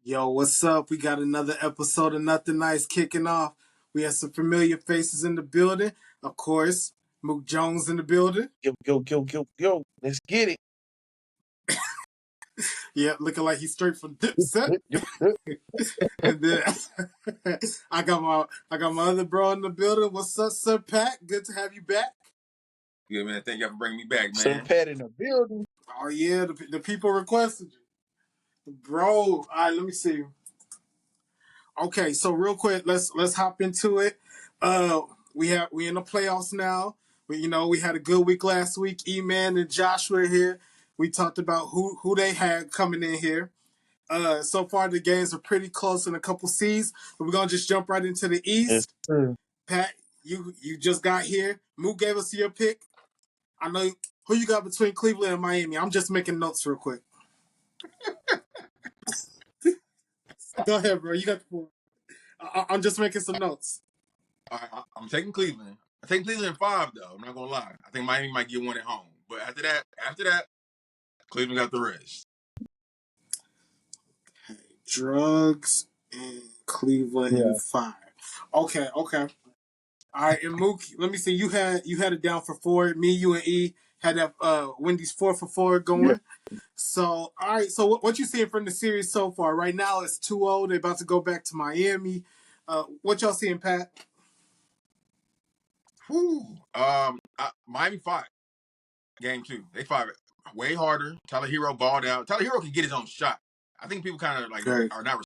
Yo, what's up? We got another episode of Nothing Nice kicking off. We have some familiar faces in the building. Of course, Mook Jones in the building. Yo. Let's get it. Yeah, looking like he's straight from Dipset. And then I got my other bro in the building. What's up, SirPat? Good to have you back. Yeah, man. Thank y'all for bringing me back, man. SirPat in the building. Oh yeah, the people requested you, bro. All right, let me see. Okay, so real quick, let's hop into it. We in the playoffs now. We had a good week last week. E-Man and Joshua here. We talked about who they had coming in here. So far the games are pretty close in a couple C's, but we're gonna just jump right into the East. Yes, Pat, you just got here. Mook gave us your pick. I know who you got between Cleveland and Miami. I'm just making notes real quick. Go ahead, bro. You got the floor. I'm just making some notes. All right, I'm taking Cleveland. I'm taking Cleveland in 5, though. I'm not gonna lie. I think Miami might get one at home, but after that, Cleveland got the rest. Okay. Drugs in Cleveland in 5. Okay. All right, and Mook, let me see. You had it down for 4. Me, you, and E had that Wendy's 4 for 4 going. Yeah. So, all right. So, what you seeing from the series so far? Right now, it's 2-0. They're about to go back to Miami. What y'all seeing, Pat? Miami 5. Game 2. They 5 way harder. Tyler Hero balled out. Tyler Hero can get his own shot. I think people kind of are not.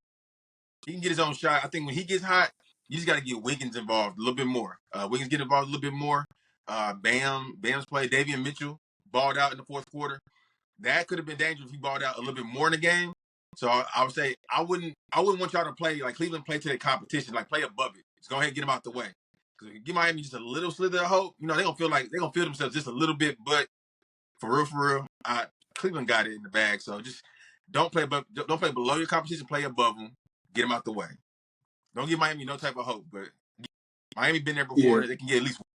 He can get his own shot. I think when he gets hot, you just got to get Wiggins involved a little bit more. Wiggins get involved a little bit more. Bam's play. Davion Mitchell balled out in the fourth quarter. That could have been dangerous if he balled out a little bit more in the game. So I would say I wouldn't want y'all to play like Cleveland play to their competition, like play above it. Just go ahead and get them out the way. Because if you give Miami just a little slither of hope, they're gonna feel themselves just a little bit. But for real, Cleveland got it in the bag. So just don't play below your competition. Play above them. Get them out the way. Don't give Miami no type of hope. But Miami been there before. Yeah. They can get at least one.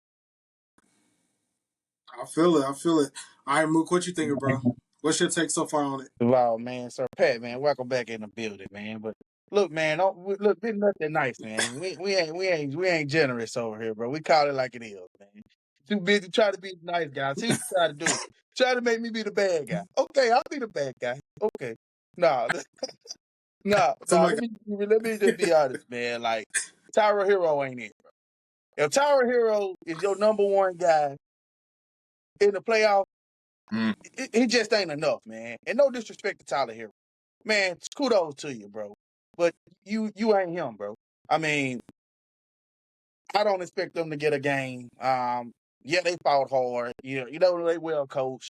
I feel it. All right, Mook, what you thinking, bro? What's your take so far on it? Wow, man. SirPat, man. Welcome back in the building, man. But look, man. Been nothing nice, man. We ain't generous over here, bro. We call it like it is, man. Too busy trying to be the nice guy. See what you try to do. Try to make me be the bad guy. Okay, I'll be the bad guy. Okay. No. Let me just be honest, man. Like, Tyler Hero ain't it, bro. If Tyler Hero is your number one guy in the playoffs, he just ain't enough, man. And no disrespect to Tyler Hero. Man, kudos to you, bro. But you ain't him, bro. I mean, I don't expect them to get a game. Yeah, they fought hard. Yeah, they well coached.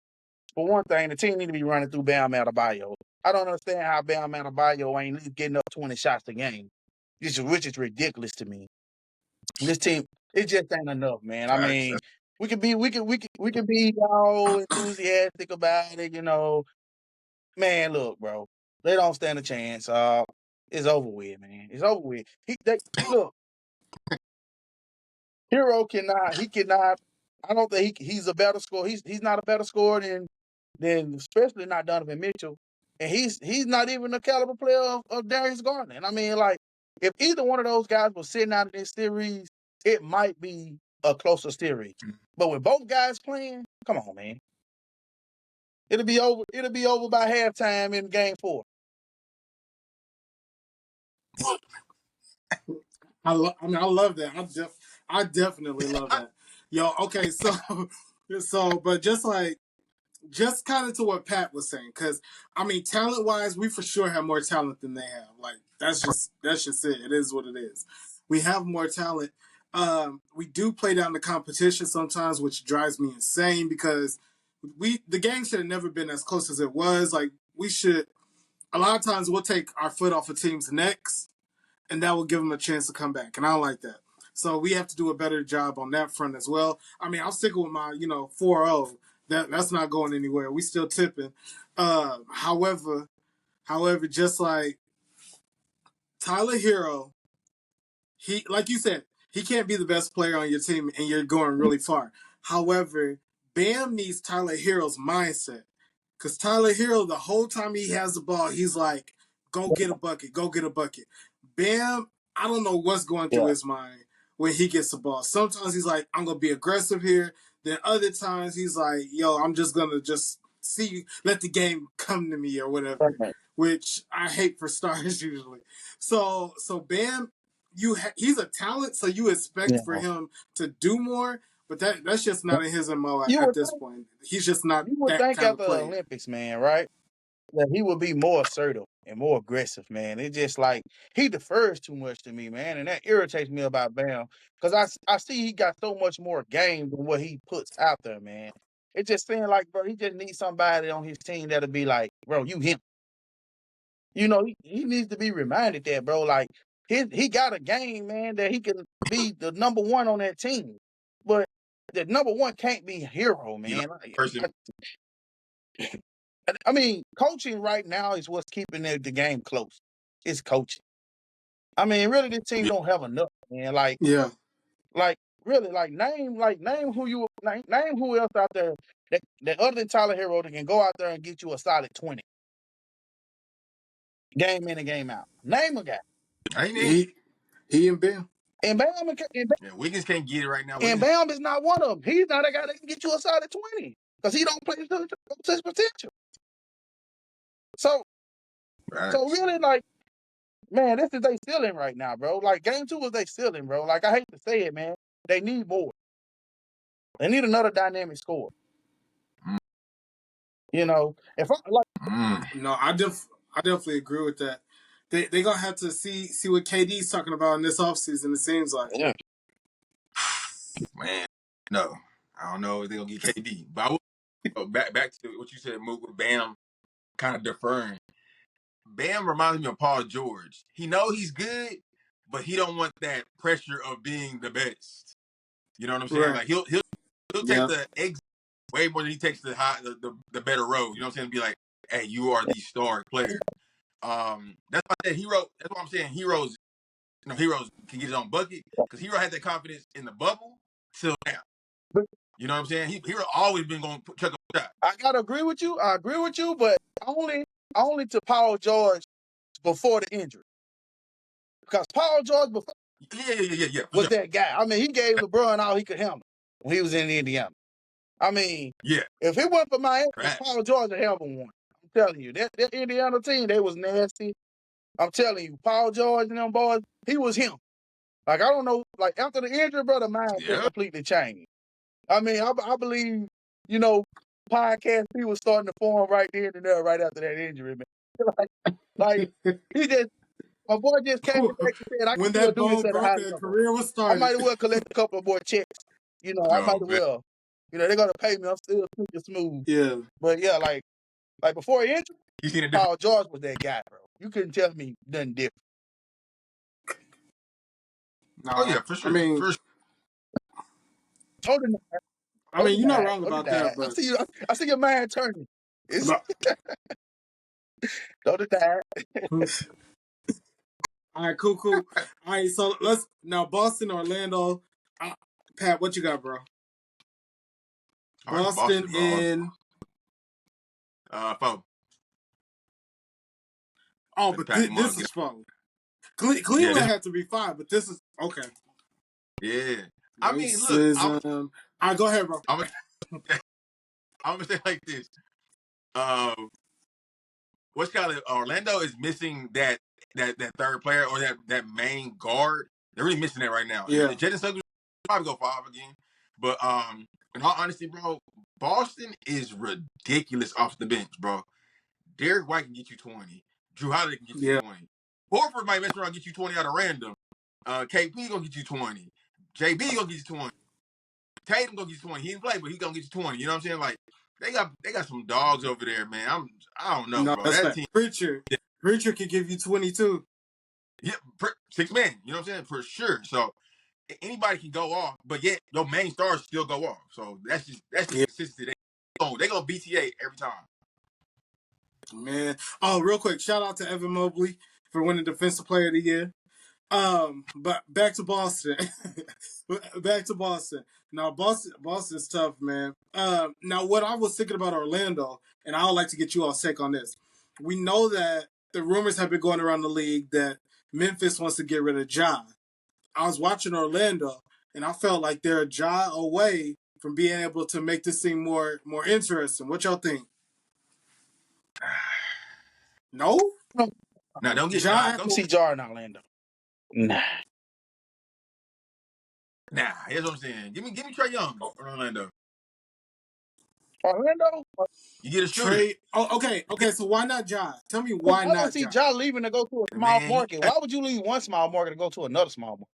For one thing, the team need to be running through Bam Adebayo. I don't understand how Bam Adebayo ain't getting up 20 shots a game. Which is ridiculous to me. This team, it just ain't enough, man. I mean, we could be all enthusiastic about it, Man, look, bro, they don't stand a chance. It's over with, man. It's over with. Look, Hero cannot. He cannot. I don't think he's a better scorer. He's not a better scorer than especially not Donovan Mitchell, and he's not even the caliber player of Darius Garland. I mean, like, if either one of those guys was sitting out of this series, it might be a closer series. But with both guys playing, come on, man. It'll be over by halftime in game 4. I love that. I definitely love that. Yo, okay, but just kind of to what Pat was saying, because I mean, talent wise, we for sure have more talent than they have. Like that's just it. It is what it is. We have more talent. We do play down the competition sometimes, which drives me insane because the game should have never been as close as it was. Like we should. A lot of times we'll take our foot off a team's necks, and that will give them a chance to come back. And I don't like that. So we have to do a better job on that front as well. I mean, I'm sticking with my 4-0. That's not going anywhere. We still tipping. However, just like Tyler Hero, he, like you said, he can't be the best player on your team and you're going really far. However, Bam needs Tyler Hero's mindset. Because Tyler Hero, the whole time he has the ball, he's like, go get a bucket, go get a bucket. Bam, I don't know what's going through his mind when he gets the ball. Sometimes he's like, I'm gonna be aggressive here. Then other times he's like, yo, I'm just gonna just let the game come to me or whatever. Right. Which I hate for stars usually. So Bam, he's a talent, so you expect for him to do more. But that's just not in his MO at this point. He's just not You would that think kind of after the player. Olympics, man, right? That he would be more assertive and more aggressive, man. It's just like he defers too much to me, man, and that irritates me about Bam because I see he got so much more game than what he puts out there, man. It just seems like, bro, he just needs somebody on his team that'll be like, bro, you him. You know, he needs to be reminded that, bro, like he got a game, man, that he can be the number one on that team, but the number one can't be a hero, He like man. person. I mean, coaching right now is what's keeping the game close. It's coaching. I mean, really, this team Yeah. don't have enough, man. Like really, name who else out there that other than Tyler Hero that can go out there and get you a solid 20 game in and game out. Name a guy. I ain't He and Bam. And Bam Yeah, Wiggins can't get it right now. and Wiggins, Bam is not one of them. He's not a guy that can get you a solid 20 because he don't play to his potential. So right. really, like, man, this is they ceiling right now, bro. Like, game 2 was they ceiling, bro. Like, I hate to say it, man. They need more. They need another dynamic score. You know, if I like, No, I definitely agree with that. They gonna have to see what KD's talking about in this offseason, it seems like. yeah. Man, no, I don't know if they're gonna get KD. But I will go back to what you said, Mook, with Bam kind of deferring. Bam reminds me of Paul George. He know he's good, but he don't want that pressure of being the best. You know what I'm saying? Right. Like he'll take the exit way more than he takes the better road. You know what I'm saying? Be like, hey, you are the star player. That's why I said Hero. That's why I'm saying Heroes. You know, Heroes can get his own bucket because Hero had that confidence in the bubble till now. You know what I'm saying? Hero always been going to check a shot. I gotta agree with you. I agree with you, but only to Paul George before the injury. Because Paul George before Yeah. was that guy. I mean, he gave LeBron all he could handle when he was in Indiana. I mean, yeah. if it wasn't for Miami, Right. Paul George would have won. I'm telling you, that Indiana team, they was nasty. I'm telling you, Paul George and them boys, he was him. Like, I don't know, like, after the injury, brother, mine completely changed. I mean, I believe, you know, podcast, he was starting to form right then and there right after that injury, man. like he just, my boy just came back and said, I can still do this at a high level. Career was I started. might as well collect a couple of more checks. You know, I might as well. You know, they're going to pay me. I'm still super smooth. Yeah. But, yeah, like before he injured, Paul different... George was that guy, bro. You couldn't tell me nothing different. No, oh, yeah, for sure. I mean, you're not wrong about that, but... I see your mind turning. Don't die. All right, cool. All right, so let's... Now, Boston, Orlando... Pat, what you got, bro? Boston in... 4. Oh, but this is 4. Cleveland had to be 5, but this is... Okay. Yeah. I mean, look... all right, go ahead, bro. I'm gonna say like this. What's called Orlando is missing that third player or that main guard. They're really missing that right now. Yeah. Jaden Suggs will probably go 5 again. But in all honesty, bro, Boston is ridiculous off the bench, bro. Derek White can get you 20. Drew Holiday can get you 20. Horford might mess around and get you 20 out of random. KP gonna get you 20. JB gonna get you 20. Tatum gonna get you 20. He didn't play, but he gonna get you 20. You know what I'm saying? Like they got some dogs over there, man. I don't know, bro. That team, Preacher can give you 22. Yeah, 6 men. You know what I'm saying? For sure. So anybody can go off, but yet your main stars still go off. So that's just consistency. They go BTA every time. Man. Oh, real quick, shout out to Evan Mobley for winning Defensive Player of the Year. But back to Boston. Now, Boston's tough, man. Now, what I was thinking about Orlando, and I would like to get you all take on this. We know that the rumors have been going around the league that Memphis wants to get rid of Ja. I was watching Orlando, and I felt like they're a Ja away from being able to make this thing more interesting. What y'all think? No? Now don't get Ja. Don't see Ja in Orlando. Nah. Nah, here's what I'm saying. Give me Trae Young in Orlando. Orlando? You get a shooter. Trade. Oh, okay. So why not Ja? Tell me why I don't not see Ja. Ja leaving to go to a small market. Why would you leave one small market to go to another small market?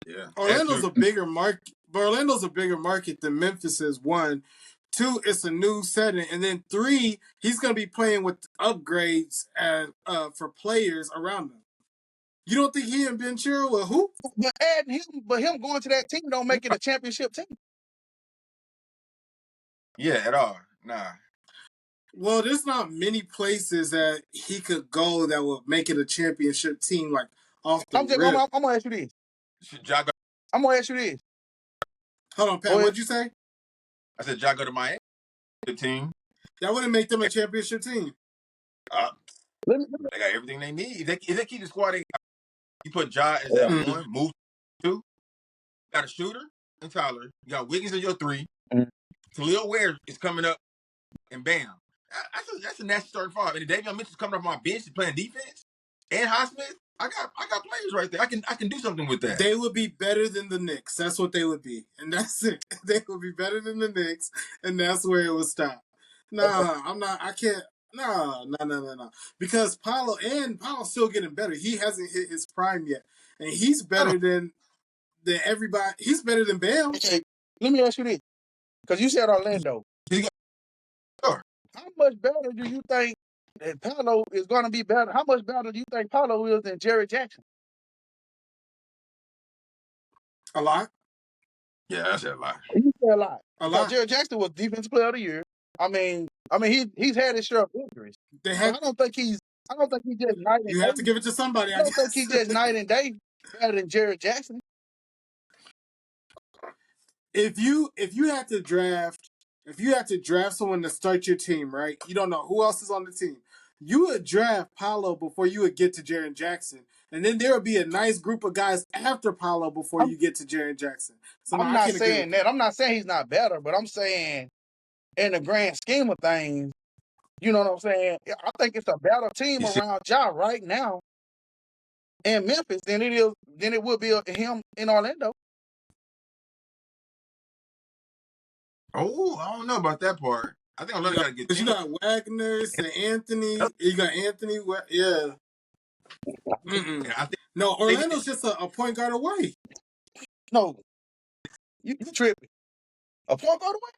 Yeah. Orlando's a bigger market, but Orlando's a bigger market than Memphis is. 1, 2, it's a new setting, and then 3, he's gonna be playing with upgrades and for players around him. You don't think he and Ben Chiro will hoop? But him going to that team don't make it a championship team. Yeah, at all. Nah. Well, there's not many places that he could go that would make it a championship team, like off the rip. I'm gonna ask you this. I'm gonna ask you this. Hold on, Pat. What'd you say? I said Ja go to Miami. The team. That wouldn't make them a championship team. They got everything they need. If they keep the squad, you put Ja as that 1, move 2. You got a shooter in Tyler. You got Wiggins in your 3. Khalil Ware is coming up, and bam. That's a nasty starting 5. And Davion Mitchell's coming off my bench and playing defense. And Highsmith, I got players right there. I can do something with that. They would be better than the Knicks. That's what they would be, and that's it. They would be better than the Knicks, and that's where it would stop. Nah, I'm not. I can't. No. Because Paolo's still getting better. He hasn't hit his prime yet, and he's better than everybody. He's better than Bam. Okay, let me ask you this, because you said Orlando. Sure. How much better do you think that Paolo is going to be better? How much better do you think Paolo is than Jerry Jackson? A lot. Yeah, I said a lot. You said a lot. A lot. Jerry Jackson was Defensive Player of the Year. I mean, he's had his share of injuries. So I don't think he's just night and day. You have to give it to somebody. I don't think he's just night and day better than Jerry Jackson. If you had to draft someone to start your team, right? You don't know who else is on the team. You would draft Paolo before you would get to Jaren Jackson. And then there would be a nice group of guys after Paolo before you get to Jaren Jackson. So I'm not saying that. I'm not saying he's not better, but I'm saying in the grand scheme of things, you know what I'm saying? I think it's a better team around Ja right now in Memphis than it would be him in Orlando. Oh, I don't know about that part. I think Orlando got to get. Because you got Wagner, St. Anthony. You got Anthony. Yeah. No, Orlando's just a point guard away. No, you tripping. A point guard away?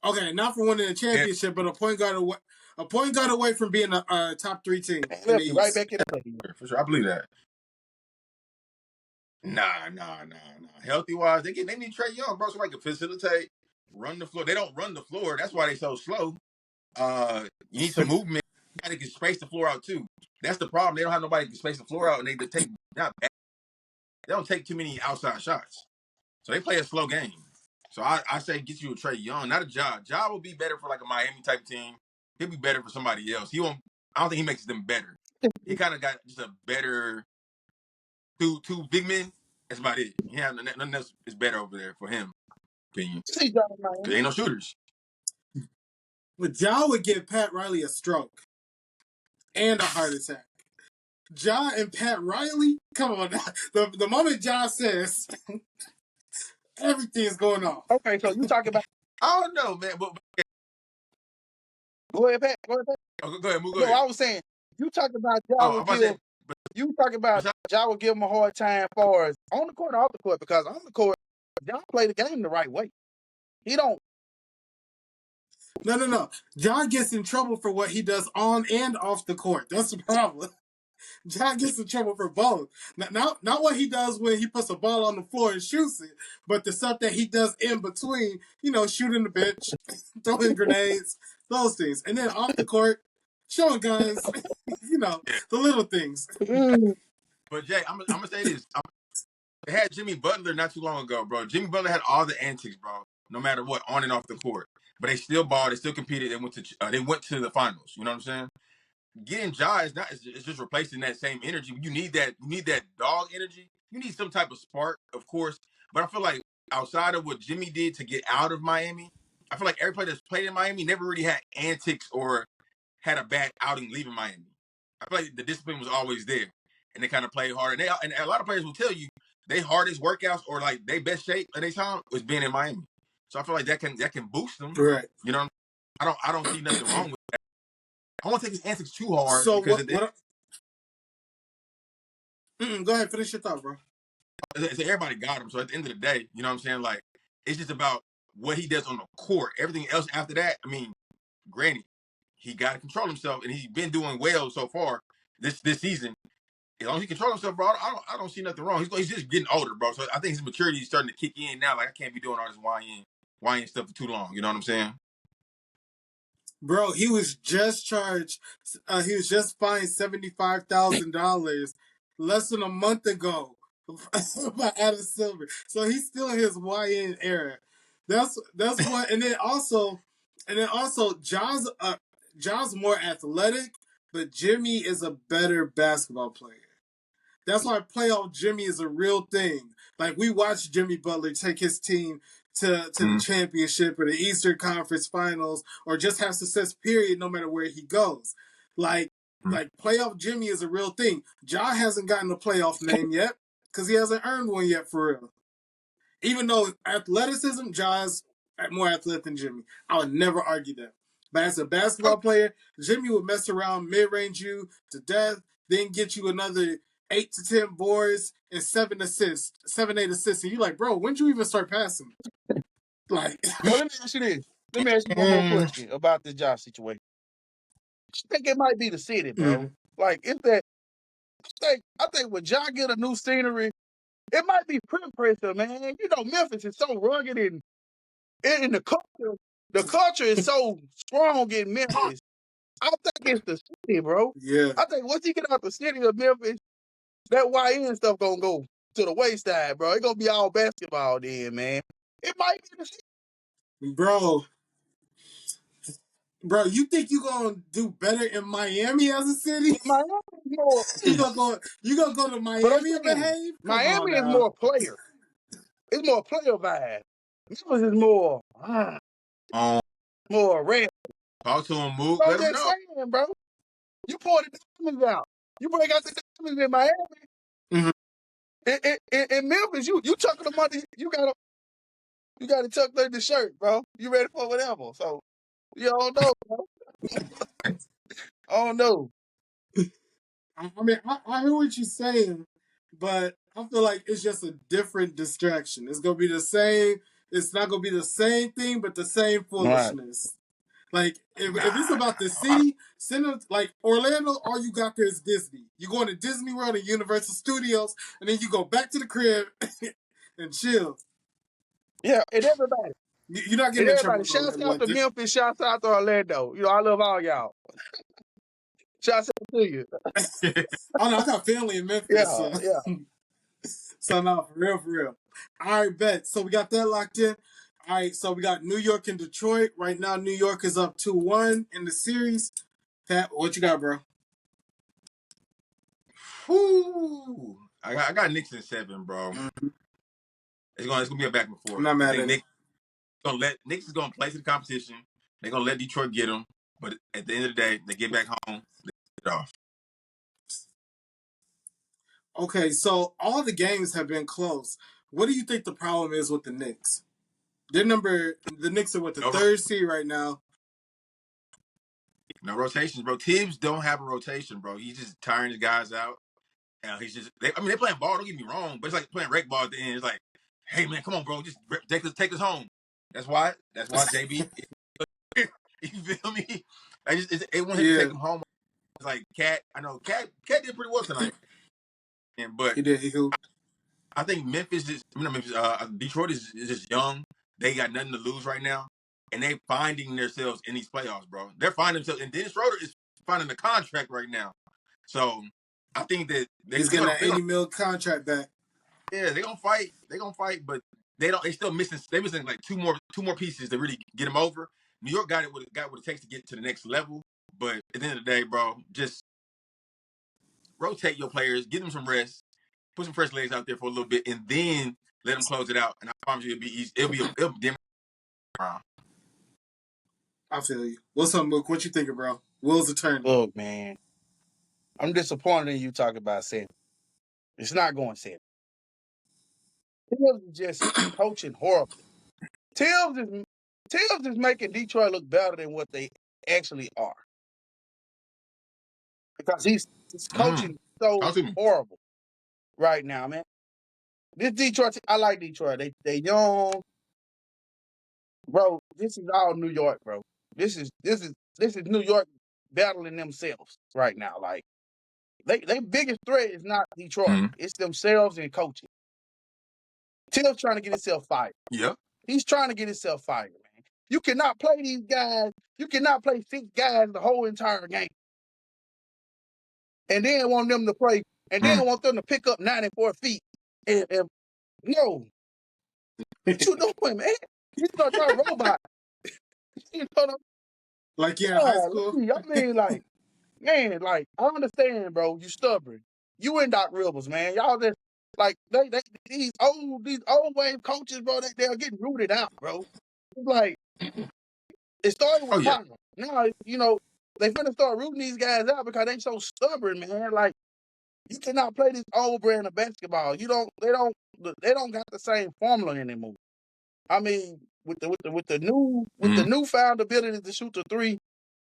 Okay, not for winning a championship, but a point guard away. A point guard away from being a top 3 team. Right back in the play. For sure, I believe that. Nah. Healthy wise, they need Trae Young, bro. Somebody can facilitate, run the floor. They don't run the floor. That's why they so slow. You need some movement. Somebody can space the floor out too. That's the problem. They don't have nobody who can space the floor out, and they don't take too many outside shots. So they play a slow game. So I say get you a Trae Young, not a Ja. Ja will be better for like a Miami type team. He'll be better for somebody else. He won't. I don't think he makes them better. He kind of got just a better two big men. That's about it. Yeah, nothing else is better over there for him. Opinion. There ain't no shooters. But Ja would give Pat Riley a stroke and a heart attack. Ja and Pat Riley, come on now. The moment Ja says everything's going on. Okay, so you talking about? I don't know, man. But go ahead, Pat. Go ahead, Mook. Go ahead. I was saying you talking about Ja would give. You talking about Ja would give him a hard time for us on the court or off the court, because on the court, Ja play the game the right way. He don't. No. Ja gets in trouble for what he does on and off the court. That's the problem. Ja gets in trouble for both. Not what he does when he puts a ball on the floor and shoots it, but the stuff that he does in between, shooting the bench, throwing grenades, those things. And then off the court, showing guns, the little things. But Jay, I'm gonna say this. They had Jimmy Butler not too long ago, bro. Jimmy Butler had all the antics, bro. No matter what, on and off the court. but they still balled. They still competed. They went to the finals. You know what I'm saying? Getting Ja is not. It's just replacing that same energy. You need that. You need that dog energy. You need some type of spark, of course. But I feel like outside of what Jimmy did to get out of Miami, I feel like every player that's played in Miami never really had antics or had a bad outing leaving Miami. I feel like the discipline was always there, and they kind of played hard. And a lot of players will tell you they hardest workouts or like they best shape at their time was being in Miami. So I feel like that can boost them. Right. You know, I don't see nothing wrong with that. I won't take his antics too hard So because go ahead, finish your thought, bro. everybody got him. So at the end of the day, you know what I'm saying? Like, it's just about what he does on the court. Everything else after that, I mean, granted, he got to control himself, and he's been doing well so far this season. As long as he controls himself, bro, I don't see nothing wrong. He's just getting older, bro. So I think his maturity is starting to kick in now. Like, I can't be doing all this YN stuff for too long. You know what I'm saying? Bro, he was just charged. He was just fined $75,000 less than a month ago by Adam Silver. So he's still in his YN era. That's what. And then also, Ja's more athletic, but Jimmy is a better basketball player. That's why playoff Jimmy is a real thing. Like, we watched Jimmy Butler take his team to the championship or the Eastern Conference Finals, or just have success, period, no matter where he goes. Like playoff Jimmy is a real thing. Ja hasn't gotten a playoff name yet because he hasn't earned one yet, for real. Even though athleticism, Ja's more athletic than Jimmy. I would never argue that. But as a basketball player, Jimmy would mess around, mid-range you to death, then get you another 8 to 10 boards and 8 assists. And you're like, bro, when did you even start passing? Like, Well, let me ask you this. Let me ask you one more question about this job situation. I think it might be the city, bro. Like, it's that. I think when John get a new scenery, it might be peer pressure, man. You know, Memphis is so rugged and the culture. The culture is so strong in Memphis. I think it's the city, bro. yeah. I think once you get out the city of Memphis, that YN stuff gonna go to the wayside, bro. It's gonna be all basketball then, man. It might be the city. Bro, you think you gonna do better in Miami as a city? Miami is more. you gonna go to Miami and behave? Miami is more player. It's more player vibe. Memphis is more more red. Talk to him, Mook. I'm Let him just know. saying, bro. You pour the diamonds out. You break out the diamonds in Miami. In Memphis, you tucking them under. You gotta tuck under the shirt, bro. You ready for whatever. So you don't know, bro. I don't know. I mean, I hear what you're saying, but I feel like it's just a different distraction. It's gonna be the same. It's not gonna be the same thing, but the same foolishness. Right. Like, if it's about the city, send them, like Orlando, all you got there is Disney. You go to Disney World and Universal Studios, and then you go back to the crib and chill. Yeah, and everybody. You're not getting in trouble. Shouts out to Memphis, shouts out to Orlando. You know, I love all y'all. Shouts out to you. Oh no, I got family in Memphis. Yeah. So no, for real. All right, bet. So we got that locked in. All right, so we got New York and Detroit. Right now, New York is up 2-1 in the series. Pat, what you got, bro? Whoo! I got Knicks in 7, bro. It's gonna be a back and forth. I'm not mad at Knicks is gonna play to the competition. They're gonna let Detroit get them, but at the end of the day, they get back home, they get it off. Okay, so all the games have been close. What do you think the problem is with the Knicks? The Knicks are with the third seed right now. No rotations, bro. Tibbs don't have a rotation, bro. He's just tiring his guys out. And they're playing ball, don't get me wrong, but it's like playing rec ball at the end. It's like, hey, man, come on, bro. Just take us home. That's why JB, you feel me? They want him to take him home. It's like, Cat did pretty well tonight. But he did. He hooped. I think Detroit is just young. They got nothing to lose right now. And they finding themselves in these playoffs, bro. They're finding themselves. And Dennis Schroeder is finding a contract right now. So I think that he's getting that $80 million contract back. Yeah, they're gonna fight. They're gonna fight, but they're missing like two more pieces to really get them over. New York got what it takes to get to the next level. But at the end of the day, bro, just rotate your players, give them some rest, put some fresh legs out there for a little bit, and then let them close it out. And I promise you, it'll be easy. It'll be dim. I feel you. What's up, Mook? What you thinking, bro? Will's attorney. Look, man, I'm disappointed in you talking about 7. It's not going 7. Tibbs is just coaching horribly. Tibbs is making Detroit look better than what they actually are. Because he's coaching so horrible right now, man. This Detroit, I like Detroit. They young, bro. This is all New York, bro. This is New York battling themselves right now. Like they biggest threat is not Detroit. It's themselves and coaching. Tibbs trying to get himself fired. Yeah. He's trying to get himself fired, man. You cannot play these guys. You cannot play 6 guys the whole entire game. And then want them to play, and then want them to pick up 94 feet. And no. What you doing, man? You thought you're a robot. You know, like in high school? I mean, like, man, like, I understand, bro. You stubborn. You and Doc Rivers, man. Y'all just, like, these old wave coaches, bro, they're getting rooted out, bro. It's like, it started with Pop. Now, you know, they finna start rooting these guys out because they so stubborn, man. Like, you cannot play this old brand of basketball. They don't got the same formula anymore. I mean, with the newfound ability to shoot the 3,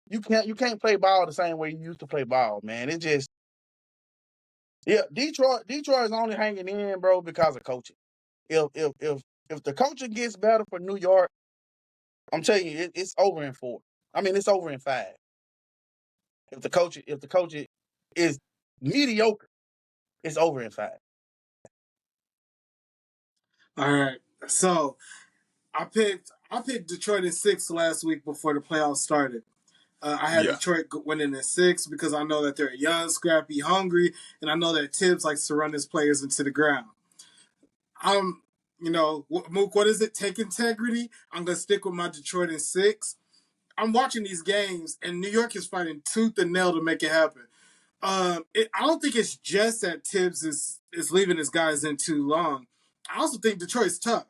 you can't play ball the same way you used to play ball, man. It just Detroit is only hanging in, bro, because of coaching. If the coaching gets better for New York, I'm telling you, it's over in 4. I mean, it's over in 5. If the coaching is mediocre, it's over in 5. All right. So I picked Detroit in 6 last week before the playoffs started. I had Detroit winning in 6 because I know that they're young, scrappy, hungry, and I know that Tibbs likes to run his players into the ground. Mook, what is it? Take integrity. I'm going to stick with my Detroit in 6. I'm watching these games, and New York is fighting tooth and nail to make it happen. I don't think it's just that Tibbs is leaving his guys in too long. I also think Detroit's tough.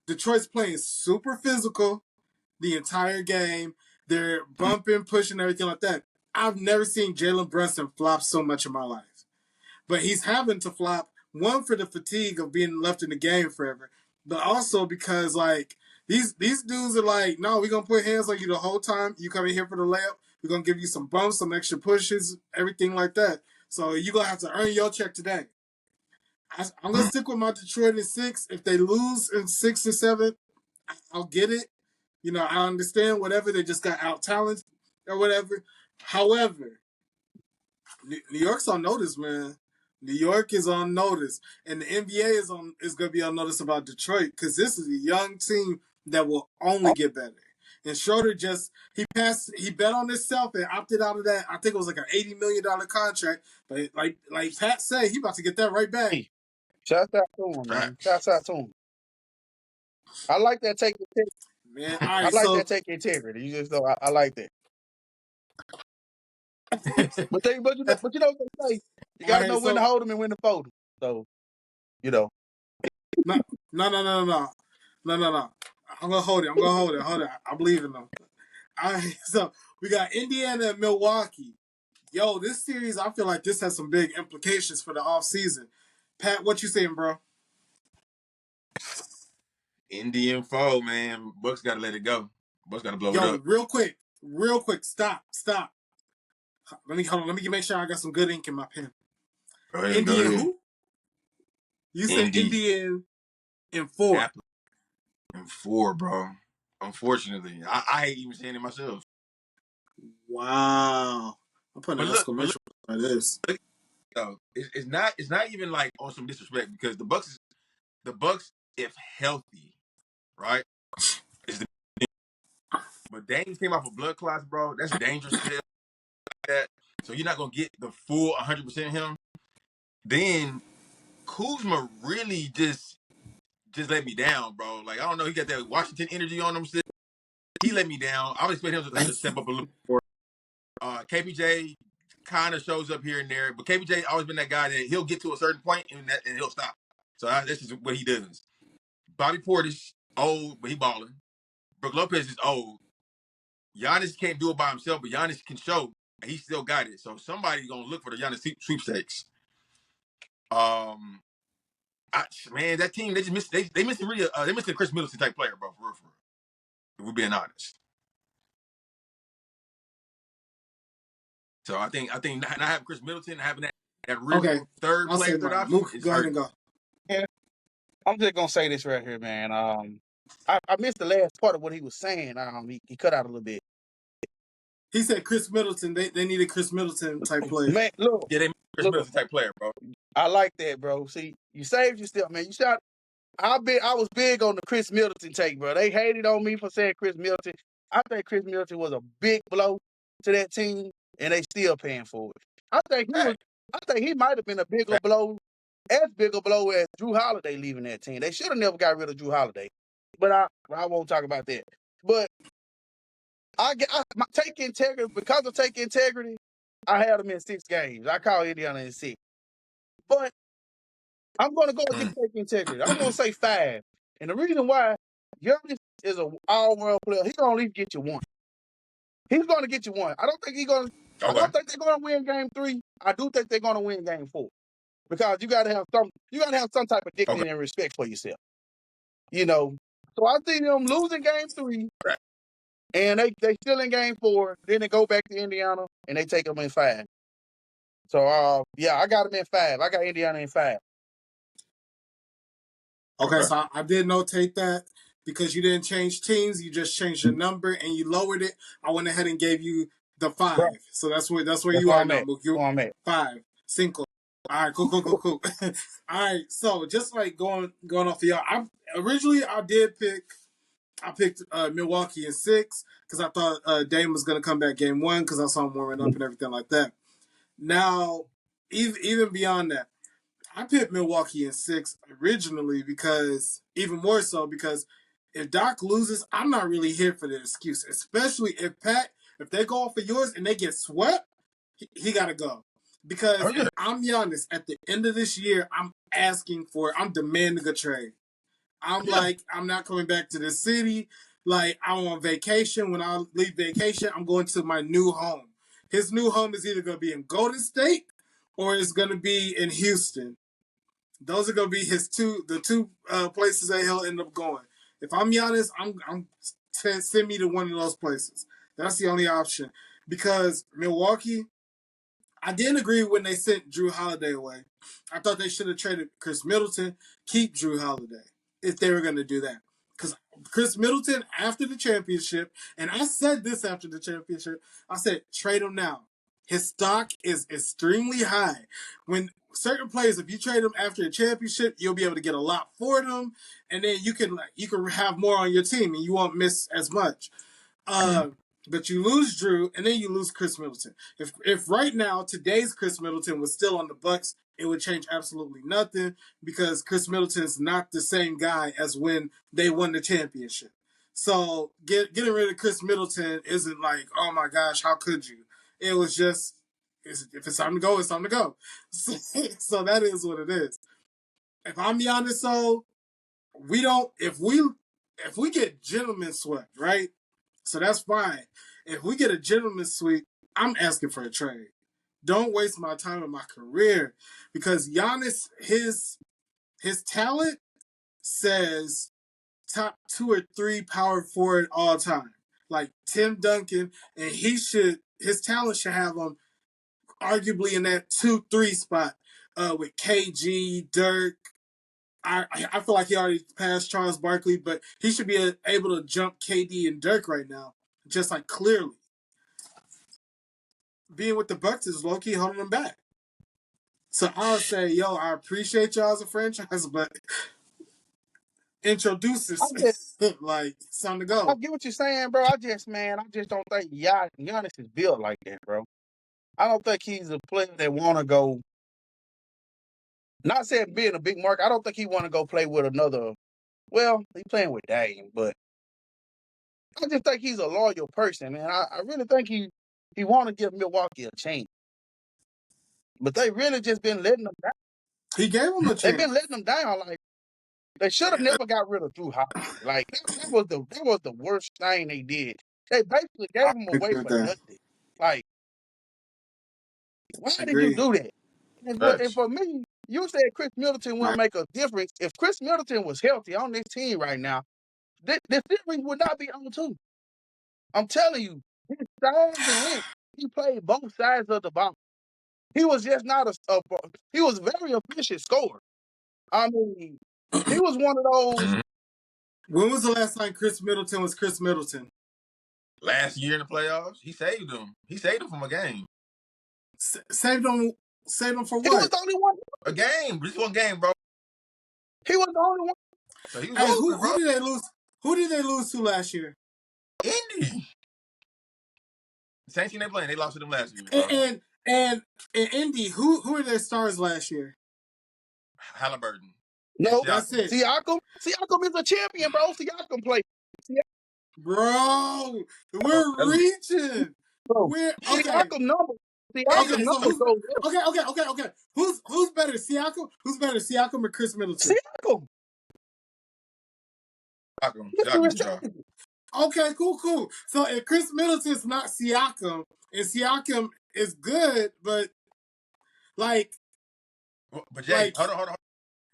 Detroit's playing super physical the entire game. They're bumping, pushing, everything like that. I've never seen Jalen Brunson flop so much in my life. But he's having to flop, one, for the fatigue of being left in the game forever, but also because, like, these dudes are like, no, we're going to put hands on you the whole time. You come in here for the layup. We're going to give you some bumps, some extra pushes, everything like that. So you're going to have to earn your check today. I'm going to stick with my Detroit in 6. If they lose in 6 or 7, I'll get it. You know, I understand whatever. They just got out-talented or whatever. However, New York's on notice, man. New York is on notice. And the NBA is going to be on notice about Detroit because this is a young team that will only get better. And Schroeder he bet on himself and opted out of that. I think it was like an $80 million contract. But like Pat said, he about to get that right back. Hey, shouts out to him, man. Shouts out to him. I like that take integrity. Man, I like that take integrity. You just know I like that. but you know what they say. You gotta know when to hold them and when to fold them. So, you know. No. I'm gonna hold it. Hold it. I believe in them. All right, so we got Indiana and Milwaukee. Yo, this series, I feel like this has some big implications for the offseason. Pat, what you saying, bro? Indian foe, man. Bucks got to let it go. Bucks got to blow it up. Real quick. Stop. Let me make sure I got some good ink in my pen. Go ahead, Indian who? You said Indian in 4. In 4, bro. Unfortunately, I hate even saying it myself. Wow. I'm putting an exclamation like this. It's not even like on some disrespect because the Bucks, if healthy, right? But Dame came off of blood clots, bro. That's dangerous. So you're not gonna get the full 100% him. Then Kuzma really just let me down, bro. Like, I don't know, he got that Washington energy on him. He let me down. I would expect him to step up a little more. KPJ kind of shows up here and there, but KPJ always been that guy that he'll get to a certain point and he'll stop. So this is what he does. Bobby Portis, old, but he balling. Brook Lopez is old. Giannis can't do it by himself, but Giannis can show, and he still got it. So somebody's gonna look for the Giannis sweepstakes. Man, that team they just missed. They missed they missed a Chris Middleton type player, bro. For real. If we're being honest. So I think not having Chris Middleton, having that real third player, third option. Mook, go ahead and go. Yeah, I'm just gonna say this right here, man. I missed the last part of what he was saying. He cut out a little bit. He said Chris Middleton. They needed Chris Middleton type player. Man, look, they made Chris Middleton type player, bro. I like that, bro. See, you saved yourself, man. You shot. I was big on the Chris Middleton take, bro. They hated on me for saying Chris Middleton. I think Chris Middleton was a big blow to that team, and they still paying for it. I think he might have been a bigger blow, as big a blow as Drew Holiday leaving that team. They should have never got rid of Drew Holiday, but I won't talk about that. But take integrity because of take integrity. I had them in 6 games. I call Indiana in 6, but I'm going to go against take integrity. I'm going to say 5, and the reason why, Giannis is an all-world player. He's going to at least get you 1. He's going to get you 1. I don't think they're going to win game 3. I do think they're going to win game 4 because you got to have some type of dignity and respect for yourself. You know, so I see them losing game 3, and they still in game 4. Then they go back to Indiana and they take them in 5. So yeah, I got them in 5. I got Indiana in 5. Okay, so I did notate that because you didn't change teams, you just changed your number and you lowered it. I went ahead and gave you the 5. Right. So that's where you are now, Mook. You're 5. 5. All right, cool. All right, so just like going off of y'all, I picked Milwaukee in 6 because I thought Dame was going to come back game 1 because I saw him warming up and everything like that. Now, even beyond that, I picked Milwaukee in 6 originally because if Doc loses, I'm not really here for the excuse, especially if they go off of yours and they get swept, he got to go. Because if I'm Giannis, at the end of this year, I'm demanding a trade. I'm not coming back to the city. Like, I'm on vacation. When I leave vacation, I'm going to my new home. His new home is either going to be in Golden State or it's going to be in Houston. Those are going to be the two places that he'll end up going. If I'm Giannis, I'm send me to one of those places. That's the only option. Because Milwaukee, I didn't agree when they sent Drew Holiday away. I thought they should have traded Chris Middleton, keep Drew Holiday, if they were going to do that. Because Chris Middleton, after the championship, and I said this after the championship, I said, trade him now. His stock is extremely high. When certain players, if you trade them after a championship, you'll be able to get a lot for them, and then you can have more on your team, and you won't miss as much. But you lose Drew, and then you lose Chris Middleton. If right now today's Chris Middleton was still on the Bucks, it would change absolutely nothing because Chris Middleton is not the same guy as when they won the championship. So getting rid of Chris Middleton isn't like, oh my gosh, how could you? It was just, if it's time to go, it's time to go. So that is what it is. If I'm Giannis, so if we get gentlemen swept, right? So that's fine. If we get a gentleman's sweep, I'm asking for a trade. Don't waste my time in my career because Giannis, his talent says top 2 or 3 power forward all time, like Tim Duncan, and his talent should have him arguably in that 2-3 spot with KG, Dirk. I feel like he already passed Charles Barkley, but he should be able to jump KD and Dirk right now, just like clearly. Being with the Bucks is low-key holding them back. So I'll say, I appreciate y'all as a franchise, but introduce us. Like, it's time to go. I get what you're saying, bro. I just don't think Giannis is built like that, bro. I don't think he's a player that want to go. Not saying being a big mark, I don't think he want to go play with another. Well, he's playing with Dame, but I just think he's a loyal person, man. I really think he want to give Milwaukee a chance. But they really just been letting them down. He gave him a chance. They've been letting them down. Like, they should have never got rid of Drew Holiday. Like, that was the worst thing they did. They basically gave him away for nothing. Like, why did you do that? And for me, you said Chris Middleton wouldn't make a difference. If Chris Middleton was healthy on this team right now, this series would not be on 2. I'm telling you, his size and length, he played both sides of the ball. He was just not he was a very efficient scorer. I mean, he was one of those. When was the last time Chris Middleton was Chris Middleton? Last year in the playoffs, he saved them. He saved them from a game. Saved them for what? He was the only one. A game. Just one game, bro. He was the only one. So he was hey, open, who did they lose? Who did they lose to last year? Indy. The same team they playing. They lost to them last year, bro. And Indy, who were their stars last year? Halliburton. No, that's it. Siakam is a champion, bro. Siakam played. Bro, we're reaching. Siakam number. Siakam number. Okay. Who's better, Siakam? Who's better, Siakam or Chris Middleton? Siakam. Okay, cool. So if Chris Middleton's not Siakam, and Siakam is good, but like, but Jay, hold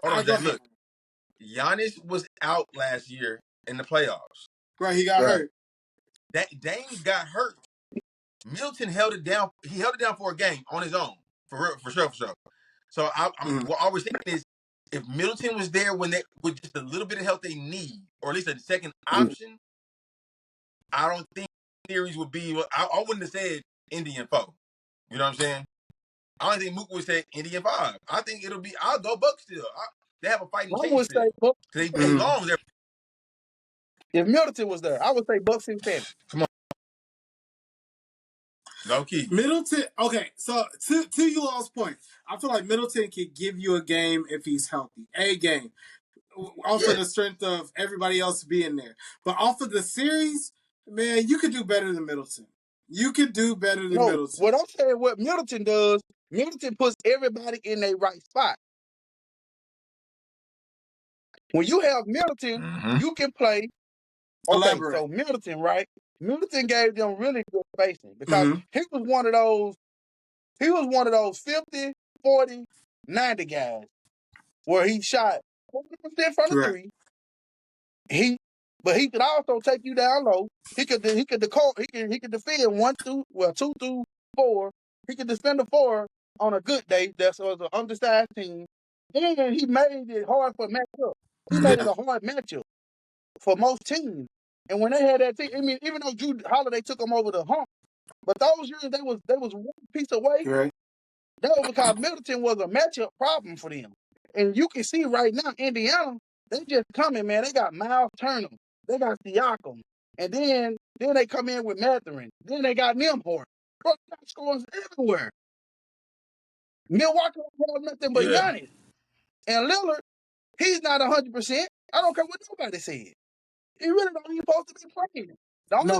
on, Jay. Look, Giannis was out last year in the playoffs. Right, he got hurt. That Dame got hurt. Middleton held it down. He held it down for a game on his own, for sure. So what I was thinking is, if Middleton was there with just a little bit of help they need, or at least a second option, I don't think the series would be. I wouldn't have said Indy in 4. You know what I'm saying? I don't think Mook would say Indy in 5. I think it'll be. I'll go Bucks still. They have a fighting chance. I would say Bucks. They long there. If Middleton was there, I would say Bucks in 7. Come on. Go key. Middleton. Okay, so to you all's point, I feel like Middleton can give you a game if he's healthy. A game. Off of the strength of everybody else being there. But off of the series, man, you could do better than Middleton. You could do better than Middleton. What I'm saying, what Middleton does, Middleton puts everybody in their right spot. When you have Middleton, you can play. Okay, elaborate. So Middleton, right? Middleton gave them really good spacing because he was one of those 50, 40, 90 guys where he shot 40% from the 3. But he could also take you down low. He could defend 2 through 4. He could defend the 4 on a good day. That's an undersized team. And he made it hard for matchup. He made it a hard matchup for most teams. And when they had that team, I mean, even though Drew Holiday took them over the hump, but those years they was one piece away. Right. That was because Middleton was a matchup problem for them. And you can see right now, Indiana, they just coming, man. They got Miles Turner. They got Siakam. And then they come in with Mathurin. Then they got Nimhort. Bro, they got scores everywhere. Milwaukee don't have nothing but Giannis. And Lillard, he's not 100%. I don't care what nobody said. He really don't even supposed to be playing. The only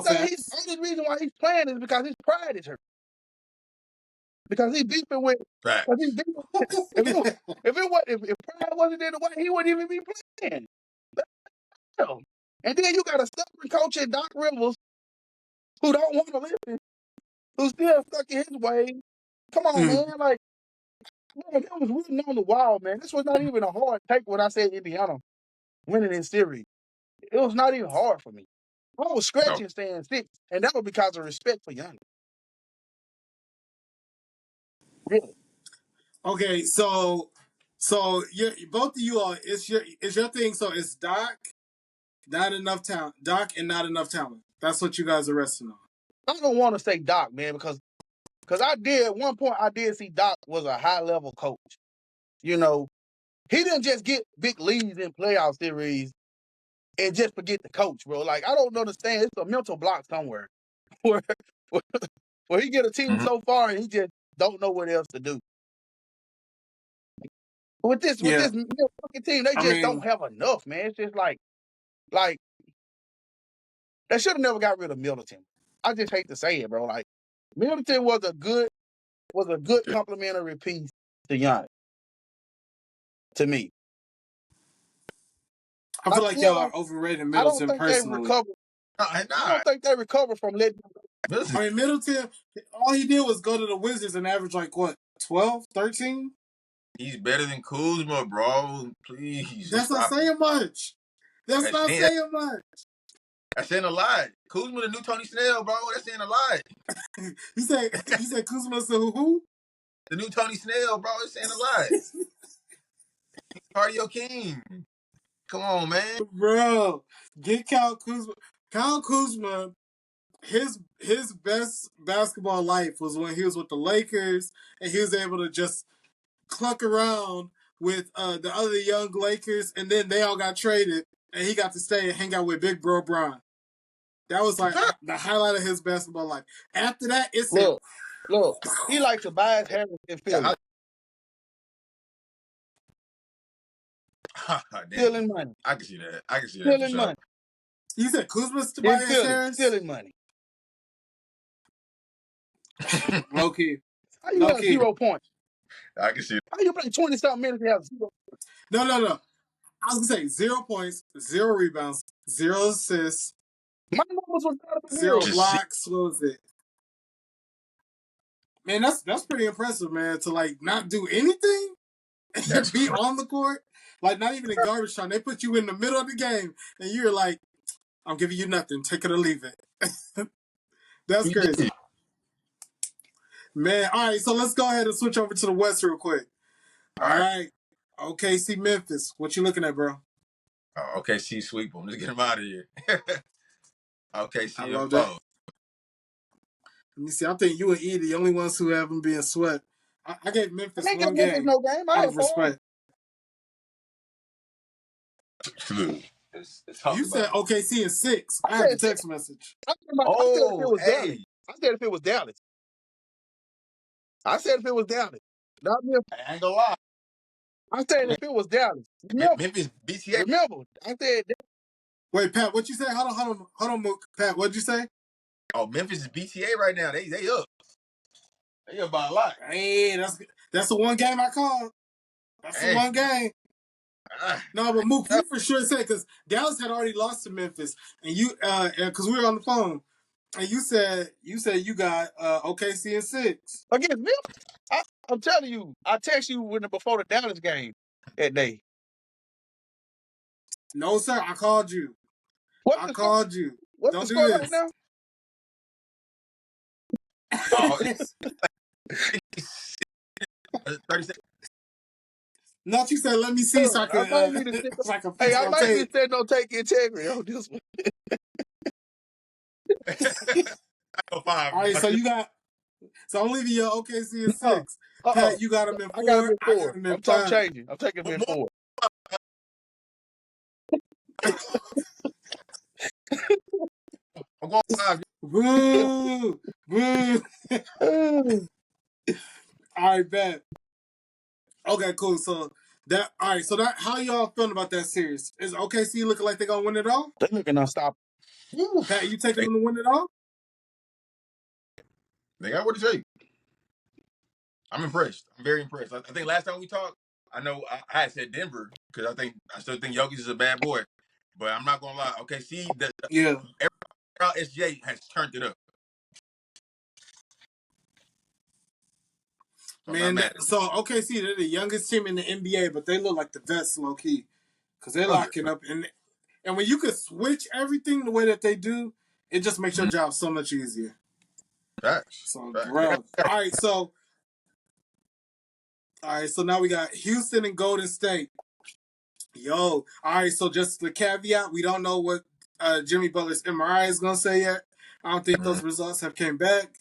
reason why he's playing is because his pride is hurt. Because he's beefing with. If pride wasn't in the way, he wouldn't even be playing. And then you got a stubborn coach in Doc Rivers who don't want to listen, who's still stuck in his way. Come on, man. Like, man, that was written on the wall, man. This was not even a hard take when I said Indiana winning in series. It was not even hard for me. I was scratching staying 6, and that was because of respect for Giannis. Really. Okay, so both of you all, it's your thing. So it's Doc, not enough talent. Doc and not enough talent. That's what you guys are resting on. I don't want to say Doc, man, because at one point I did see Doc was a high level coach. You know, he didn't just get big leads in playoff series and just forget the coach, bro. Like, I don't understand. It's a mental block somewhere where he get a team so far and he just don't know what else to do. With this fucking team, they just don't have enough, man. It's just like They should have never got rid of Middleton. I just hate to say it, bro. Like Middleton was a good complimentary piece to Giannis. To me, I feel like y'all are overrated Middleton personally. I don't think they recovered from letting. I mean, Middleton, all he did was go to the Wizards and average like what, 12, 13? He's better than Kuzma, bro. Please. That's not saying much. That's not saying much. That's saying a lot. Kuzma, the new Tony Snell, bro. That's saying a lot. you said Kuzma's the who? The new Tony Snell, bro. It's saying a lot. Cardio King. Come on, man. Bro, get Kyle Kuzma. Kyle Kuzma, his best basketball life was when he was with the Lakers and he was able to just cluck around with the other young Lakers, and then they all got traded and he got to stay and hang out with Big Bro Bron. That was like the highlight of his basketball life. After that, it's look. He likes Tobias Harris in Philly. Stealing money. I can see that. Stealing money. You said Kuzma's Tobias Harris? Stealing money. Low key. How you got 0 points? I can see it. How you play 20-something minutes and have 0 points? No. I was going to say 0 points, 0 rebounds, 0 assists. My numbers was 0 blocks. What was it? Man, that's pretty impressive, man, to like not do anything and be on the court. Like not even in garbage time. They put you in the middle of the game and you're like, I'm giving you nothing. Take it or leave it. That's crazy. Man, all right, so let's go ahead and switch over to the West real quick. All right. OKC Memphis. What you looking at, bro? Oh, OKC sweep them. Let's get them out of here. OKC. I love that. Let me see. I think you and E the only ones who haven't been swept. I gave Memphis one game. No game. I have respect. You said OKC in 6. I have the text message. I said if it was Dallas. Not Memphis. I ain't gonna lie. I said if it was Dallas. Memphis BTA. Remember, I said. Wait, Pat, what you say? Hold on, Mook. Pat, what'd you say? Oh, Memphis is BTA right now. They up. They up by a lot. Hey, that's the one game I called. That's the one game. No, but Mook, you for sure said because Dallas had already lost to Memphis, and you because we were on the phone, and you said you got OKC in 6 against Memphis. I'm telling you, I text you before the Dallas game that day. No, sir, I called you. I called you. What's Don't the do score this. Right now? 30 seconds. No, you said let me see so I can. Hey, I might be said don't take integrity on this one. All right, so you got. So I'm leaving your OKC in 6. Pat, you got him in 4. I got him in 4. I'm changing. I'm taking him in 4. I'm going 5. Boo! All right, bet. Okay, cool. So how y'all feeling about that series? Is OKC looking like they're gonna win it all? They're looking unstoppable. Pat, you taking them to win it all? They got what it takes. I'm impressed. I'm very impressed. I think last time we talked, I know I had said Denver because I still think Jokic is a bad boy, but I'm not gonna lie. OKC, every SJ has turned it up. Man, so OKC, they're the youngest team in the NBA, but they look like the vets low key because they're locking up. And when you could switch everything the way that they do, it just makes your job so much easier. Facts. So, bro. All right, so now we got Houston and Golden State. Yo, all right, so just the caveat, we don't know what Jimmy Butler's MRI is going to say yet. I don't think those results have came back.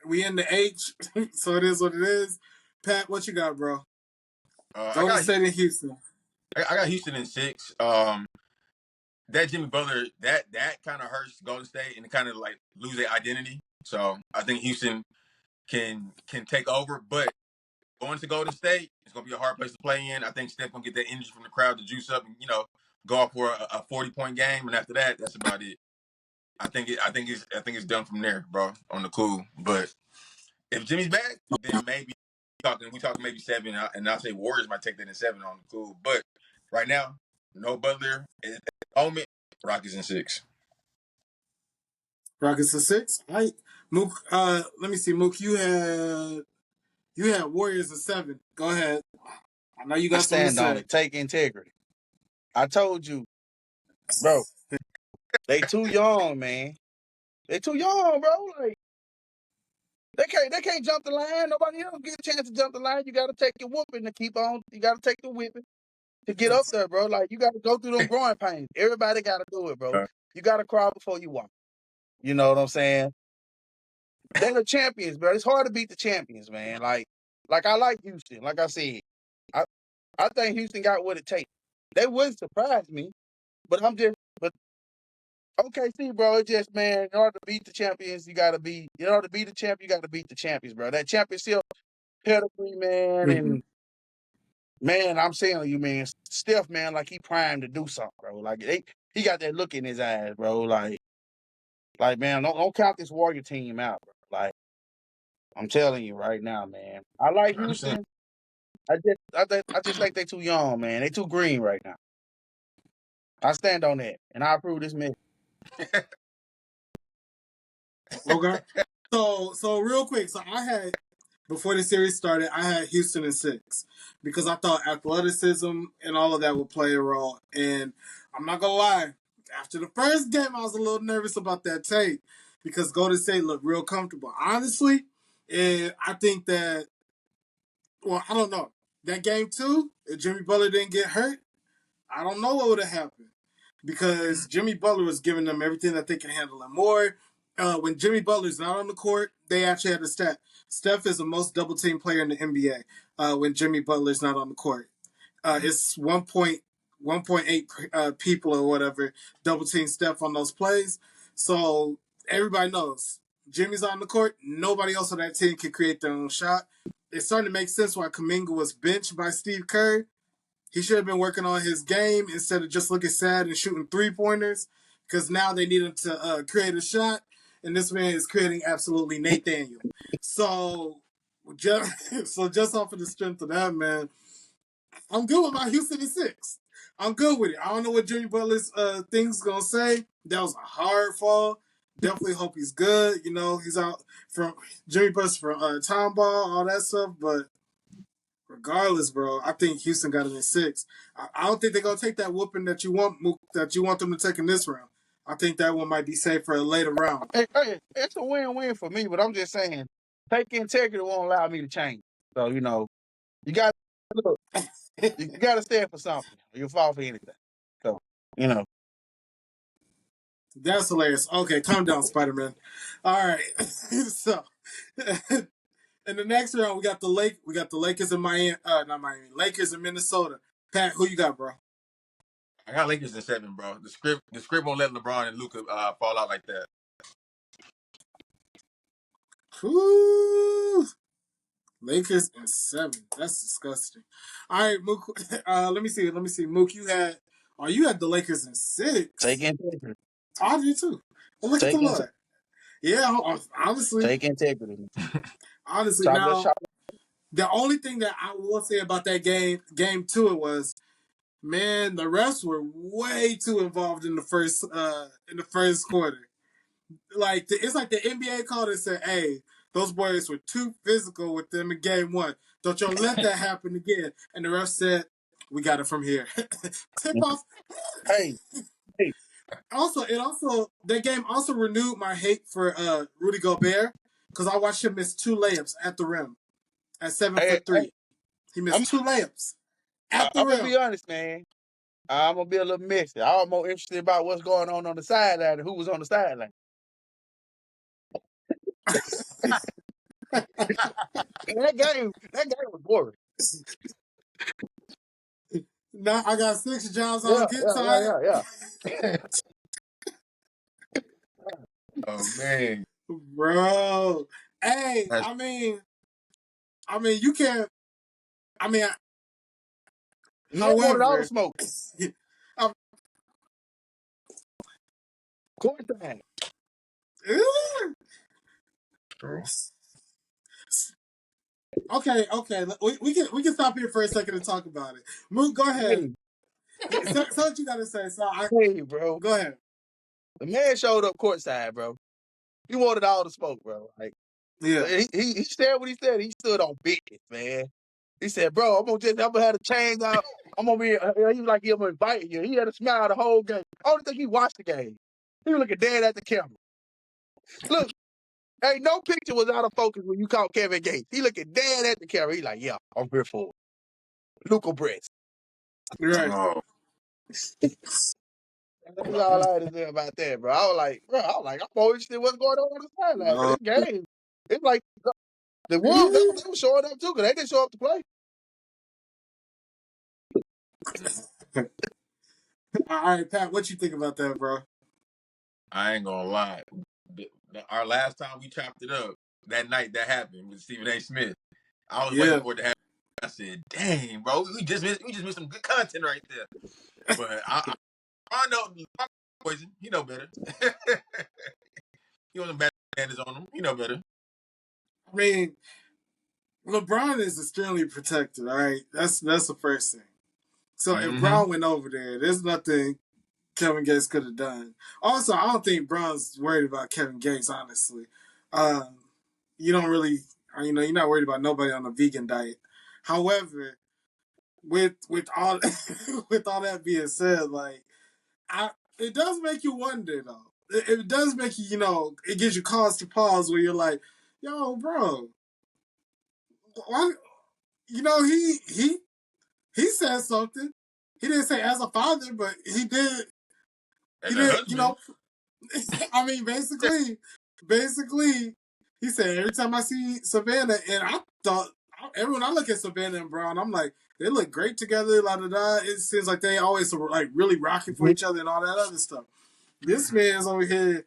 We in the H, so it is what it is. Pat, what you got, bro? Golden State and Houston. I got Houston in 6. That Jimmy Butler, that kind of hurts Golden State and kind of like lose their identity. So I think Houston can take over, but going to Golden State, it's gonna be a hard place to play in. I think Steph gonna get that energy from the crowd to juice up and go off for a 40-point game, and after that, that's about it. I think it's done from there, bro. On the cool, but if Jimmy's back, then maybe we talking maybe 7, and I'll say Warriors might take that in 7 on the cool. But right now, no Butler at the moment. Rockets in 6. Rockets in 6. All right, Mook. Let me see, Mook. You had Warriors in 7. Go ahead. I know you I got something to stand on say. it. Take integrity. I told you, bro. They too young, man. They too young, bro. Like they can't jump the line. Nobody else get a chance to jump the line. You gotta take your whooping to keep on. You gotta take the whipping to get up there, bro. Like you gotta go through them growing pains. Everybody gotta do it, bro. You gotta crawl before you walk. You know what I'm saying? They're the champions, bro. It's hard to beat the champions, man. Like I like Houston. Like I said, I think Houston got what it takes. They wouldn't surprise me, but okay, see, bro, it's just, man, in order to beat the champions, in order to beat the champ, you got to beat the champions, bro. That championship pedigree, man, and, man, I'm saying you, man, Steph, man, like, he primed to do something, bro. Like, he got that look in his eyes, bro. Like man, don't count this Warrior team out, bro. Like, I'm telling you right now, man. I like I understand. Houston. I just think they too young, man. They too green right now. I stand on that, and I approve this message. Okay. So real quick. So I had, before the series started, I had Houston in 6 because I thought athleticism and all of that would play a role. And I'm not gonna lie, after the first game, I was a little nervous about that tape because Golden State looked real comfortable. Honestly, and I think that, well, I don't know. That game 2, if Jimmy Butler didn't get hurt, I don't know what would have happened because Jimmy Butler was giving them everything that they can handle and more. When Jimmy Butler's not on the court, they actually had a stat. Steph is the most double team player in the NBA when Jimmy Butler's not on the court. It's 1.8 people or whatever double team Steph on those plays. So everybody knows Jimmy's on the court. Nobody else on that team can create their own shot. It's starting to make sense why Kuminga was benched by Steve Kerr. He should have been working on his game instead of just looking sad and shooting 3-pointers because now they need him to create a shot, and this man is creating absolutely Nathaniel. So just off of the strength of that, man, I'm good with my Houston in 6. I'm good with it. I don't know what Jimmy Butler's thing's going to say. That was a hard fall. Definitely hope he's good. You know, he's out from Jimmy Butler's from time ball, all that stuff, but regardless, bro, I think Houston got it in 6. I don't think they're gonna take that whooping that you want them to take in this round. I think that one might be safe for a later round. Hey, it's a win-win for me, but I'm just saying, take integrity won't allow me to change. So, you know, you got look, you got to stand for something. You'll fall for anything. So, you know. That's hilarious. Okay, calm down, Spider-Man. All right, so in the next round we got the Lakers in Miami, not Miami, Lakers in Minnesota. Pat, who you got, bro? I got Lakers in 7, bro. The script won't let LeBron and Luka fall out like that. Whew. Lakers in 7. That's disgusting. All right, Mook. Let me see. Mook, you had the Lakers in 6. Take integrity. I do too. Well, look at the Lord. Yeah, honestly. Take integrity. Honestly, now the only thing that I will say about that game 2, it was, man, the refs were way too involved in the first quarter. Like it's like the NBA called and said, "Hey, those boys were too physical with them in game 1. Don't y'all let that happen again." And the ref said, "We got it from here." Tip off. Hey. Also, that game also renewed my hate for Rudy Gobert because I watched him miss 2 layups at the rim at 7'3". He missed 2 layups at the rim. I'm gonna be honest, man. I'm gonna be a little messy. I'm more interested about what's going on the sideline and who was on the sideline. that game was boring. Now I got 6 jobs on good side. Yeah. Oh man, bro. Hey, I mean, you can't. I mean, he wanted all the smoke. Courtside. True. Okay. We can stop here for a second and talk about it. Mook, go ahead. Say what you gotta say. Hey, bro. Go ahead. The man showed up courtside, bro. He wanted all the smoke, bro. Like, Yeah. he said what he said. He stood on business, man. He said, bro, I'm gonna have to change out. I'm gonna be. He was like, I'm gonna invite you. He had a smile the whole game. I don't think he watched the game. He was looking dead at the camera. Look, hey, no picture was out of focus when you caught Kevin Gates. He looking dead at the camera. He like, yeah, I'm here for it. Luca Brett. Right. Oh. That's all I had to say about that, bro. I'm more interested in what's going on the sideline. But this game, it's like the Wolves, they were showing up too, because they didn't show up to play. All right, Pat, what you think about that, bro? I ain't gonna lie. Our last time we chopped it up, that night that happened with Stephen A. Smith, I was waiting for it to happen. I said, "Dang, bro, we just missed some good content right there." But I know Poison. He know better. He wasn't bad standards on him. He know better. I mean, LeBron is extremely protected. All right, that's the first thing. So if Brown went over there, there's nothing Kevin Gates could have done. Also, I don't think Brown's worried about Kevin Gates. Honestly, you don't really, you're not worried about nobody on a vegan diet. However, with all with all that being said, like, it does make you wonder though. It does make you, it gives you cause to pause where you're like, yo, bro, why? He said something. He didn't say as a father, but he did. He did. I mean, basically, he said every time I see Savannah, and I thought everyone I look at Savannah and Brown, I'm like, they look great together. La da da. It seems like they always like really rocking for each other and all that other stuff. This man's over here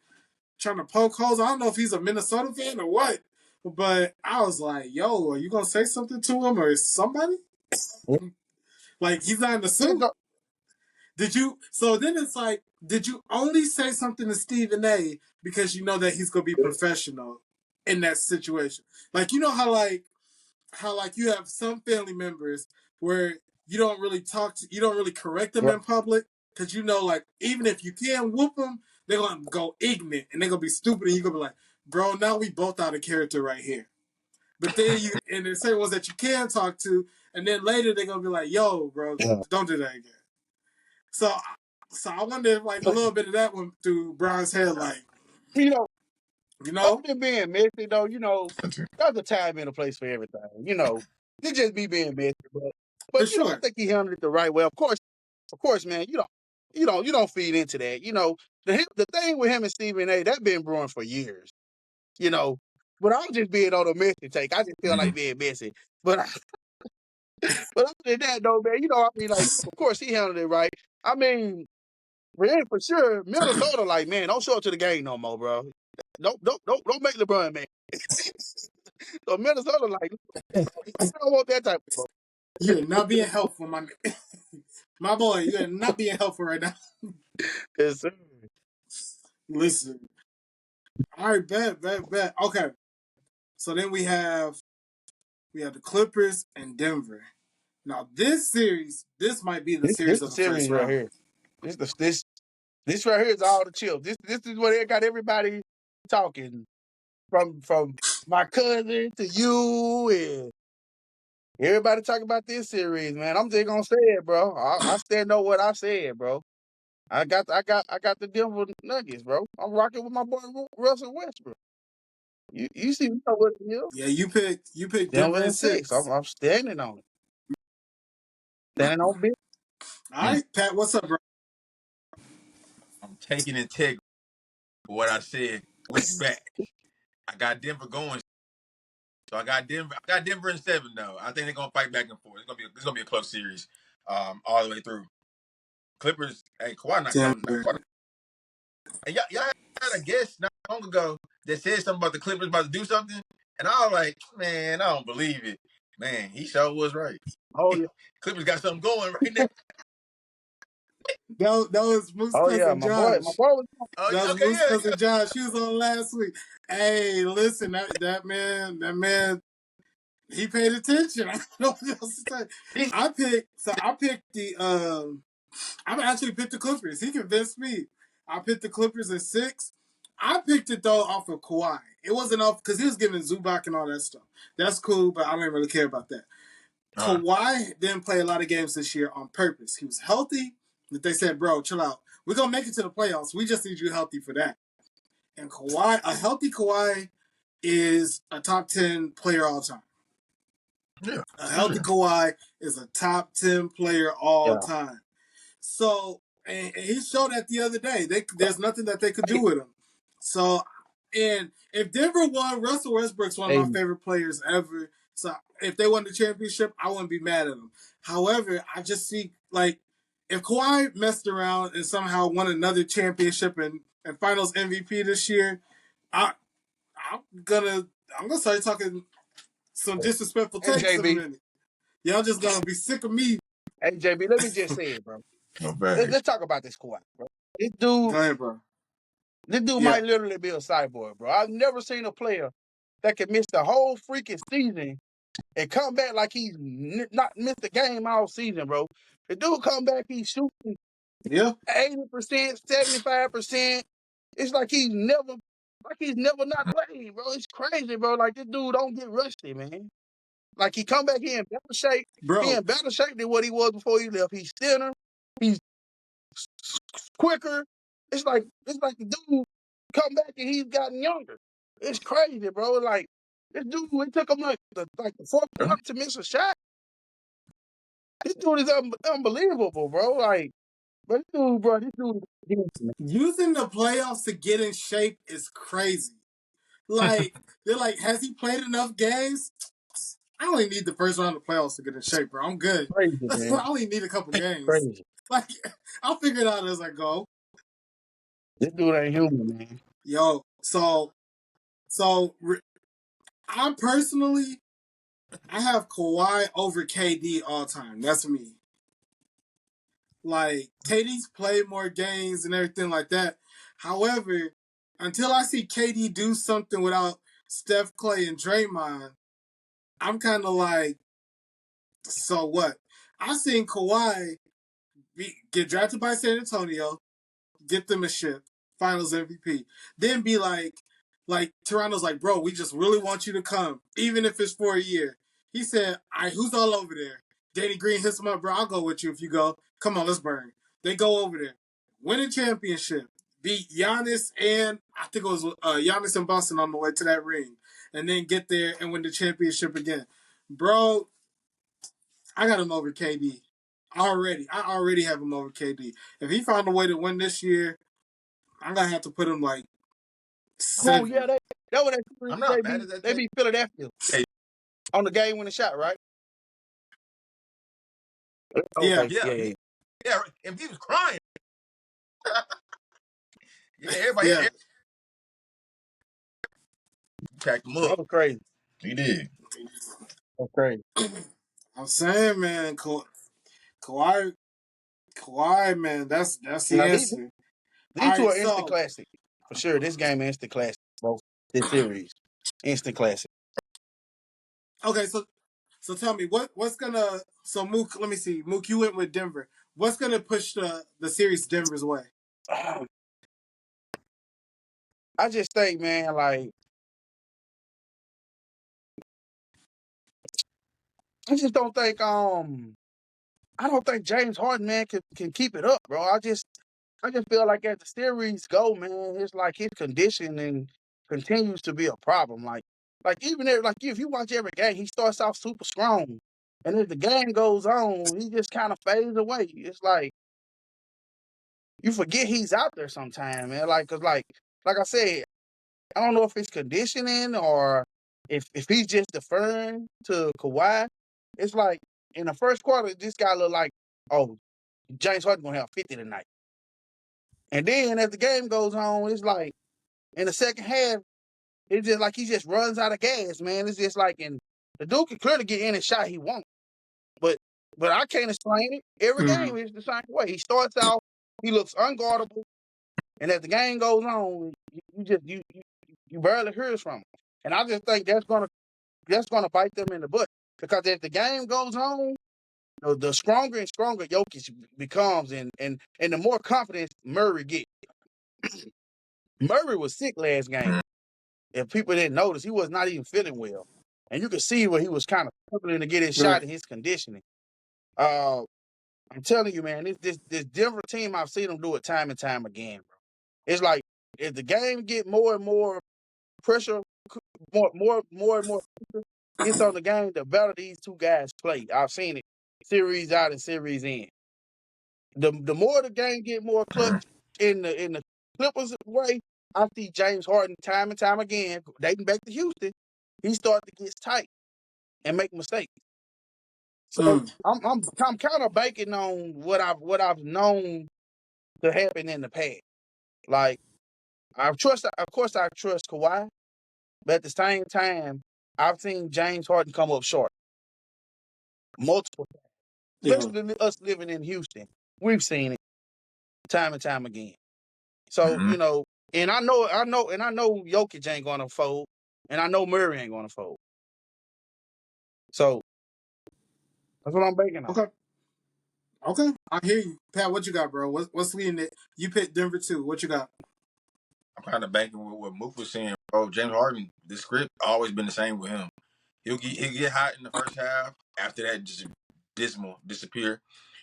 trying to poke holes. I don't know if he's a Minnesota fan or what, but I was like, yo, are you gonna say something to him or somebody? Like, he's not in the suit. Did you? So then it's like, did you only say something to Stephen A. because you know that he's gonna be professional in that situation? Like, you know how you have some family members where you don't really you don't really correct them in public because like, even if you can whoop them, they're gonna go ignorant and they're gonna be stupid, and you're gonna be like, bro, now we both out of character right here. But then and there's certain ones that you can talk to, and then later they're gonna be like, yo, bro, don't do that again. So I wonder if like a little bit of that went through Brown's head, like, other than being messy though, there's a time and a place for everything. It just be being messy, but I think he handled it the right way. Of course, man, you don't feed into that. The thing with him and Stephen A. that been brewing for years. But I'm just being on a messy take. I just feel like being messy. But other than that, though, man, like, of course he handled it right. I mean, for sure, Minnesota, like, man, don't show up to the game no more, bro. Don't make LeBron, man. So Minnesota, like, I don't want that type of bro. You're not being helpful, my boy. You're not being helpful right now. Yes, sir. Listen. All right, bet. Okay. So then we have the Clippers and Denver. Now this might be the series of the first round. Right here. This right here is all the chill. This is where they got everybody talking, from my cousin to you, and everybody talking about this series, man. I'm just gonna say it, bro. I stand on what I said, bro. I got the Denver Nuggets, bro. I'm rocking with my boy Russell Westbrook. You see what it is? Yeah, you picked Denver in 6. I'm standing on it. Standing on business. All right, Pat, what's up, bro? I'm taking integrity for what I said weeks back. I got Denver going. So I got Denver in 7 though. I think they're gonna fight back and forth. It's gonna be a close series, all the way through. Clippers, hey, Kawhi not coming back. And y'all had a guest not long ago that said something about the Clippers about to do something, and I was like, man, I don't believe it. Man, he sure was right. Oh yeah, Clippers got something going right now. That was Mook's Oh yeah, cousin my boy Josh. was. Oh, That was okay, Mook's yeah, cousin Josh. He was on last week. Hey, listen, that man, he paid attention. I don't know what else to say. yeah. I picked I actually picked the Clippers. He convinced me. I picked the Clippers at 6. I picked it though off of Kawhi. It wasn't off because he was giving Zubac and all that stuff. That's cool, but I don't really care about that. Kawhi didn't play a lot of games this year on purpose. He was healthy, but they said, "Bro, chill out. We're gonna make it to the playoffs. We just need you healthy for that." And Kawhi, a healthy Kawhi, is a top 10 player all time. Yeah, A healthy Kawhi is a top 10 player all Yeah. time. So, and he showed that the other day. There's nothing that they could do with him. So, and if Denver won, Russell Westbrook's one of my favorite players ever. So, if they won the championship, I wouldn't be mad at them. However, I just see, like, if Kawhi messed around and somehow won another championship and Finals MVP this year, I'm gonna start talking some disrespectful takes in a minute. Y'all just gonna be sick of me. Hey JB, let me just say it, bro. No Let's talk about this Kawhi, bro. This Go ahead, bro. dude might literally be a cyborg, bro. I've never seen a player that can miss the whole freaking season and come back like he's not missed the game all season, bro. The dude come back, he's shooting 80%, 75%. It's like he's never not played, bro. It's crazy, bro. Like this dude don't get rusty, man. Like he come back here in better shape. Bro. He in better shape than what he was before he left. He's thinner. He's quicker. It's like the dude come back and he's gotten younger. It's crazy, bro. Like this dude, it took him like the fourth quarter to miss a shot. This dude is unbelievable, bro. Like, but this dude. Using the playoffs to get in shape is crazy. Like, they're like, has he played enough games? I only need the first round of playoffs to get in shape, bro. I'm good. Crazy, man. I only need a couple games. Crazy. Like, I'll figure it out as I go. This dude ain't human, man. Yo, so I personally, I have Kawhi over KD all time. That's me. Like, KD's played more games and everything like that. However, until I see KD do something without Steph, Clay, and Draymond, I'm kind of like, so what? I seen Kawhi get drafted by San Antonio, get them a ship, Finals MVP, then be like Toronto's like, bro, we just really want you to come, even if it's for a year. He said, all right, who's all over there? Danny Green hits him up, bro. I'll go with you if you go. Come on, let's burn. They go over there, win a championship, beat Giannis and I think it was Giannis and Boston on the way to that ring, and then get there and win the championship again. Bro, I got him over KD. I already have him over KD. If he found a way to win this year, I'm gonna have to put him like 7. Oh yeah, that was that. I'm not mad at that. They beat Philadelphia on the game winning shot, right? Yeah. Yeah. And he was crying. Everybody. Yeah. Cracked him That up. was crazy. He did. That's crazy. I'm saying, man, Kawhi, man, that's the answer. These two are instant classic for sure. This game is instant classic, bro. This series, instant classic. Okay, so tell me what's gonna. So Mook, let me see. Mook, you went with Denver. What's gonna push the series Denver's way? I just think, man, like I just don't think I don't think James Harden, man, can keep it up, bro. I just feel like as the series go, man, it's like his conditioning continues to be a problem. Like even if you watch every game, he starts off super strong, and as the game goes on, he just kind of fades away. It's like you forget he's out there sometime, man. Like, cause like I said, I don't know if it's conditioning or if he's just deferring to Kawhi. It's like in the first quarter, this guy looked like, oh, James Harden gonna have 50 tonight. And then as the game goes on, it's like in the second half, it's just like he just runs out of gas, man. It's just like, and the dude can clearly get any shot he wants, but I can't explain it. Every game is the same way. He starts out He looks unguardable, and as the game goes on, you barely hear from him. And I just think that's gonna bite them in the butt because as the game goes on, the stronger and stronger Jokic becomes, and the more confidence Murray gets. Murray was sick last game. If people didn't notice, he was not even feeling well, and you could see where he was kind of struggling to get his shot in his conditioning. I'm telling you, man, this Denver team, I've seen them do it time and time again, bro. It's like if the game get more and more pressure, more and more pressure gets on the game, the better these two guys play. I've seen it series out and series in. The more the game get more clutch in the Clippers way, I see James Harden time and time again, dating back to Houston, he started to get tight and make mistakes. So I'm kind of banking on what I've known to happen in the past. Like of course I trust Kawhi, but at the same time, I've seen James Harden come up short multiple times, especially us living in Houston. We've seen it time and time again. So and I know Jokic ain't gonna fold, and I know Murray ain't gonna fold. So that's what I'm banking on. Okay, I hear you, Pat. What you got, bro? What's leading it? You picked Denver too. What you got? I'm kind of banking with what Mook was saying, bro. James Harden, the script always been the same with him. He'll get hot in the first half. After that, just disappear.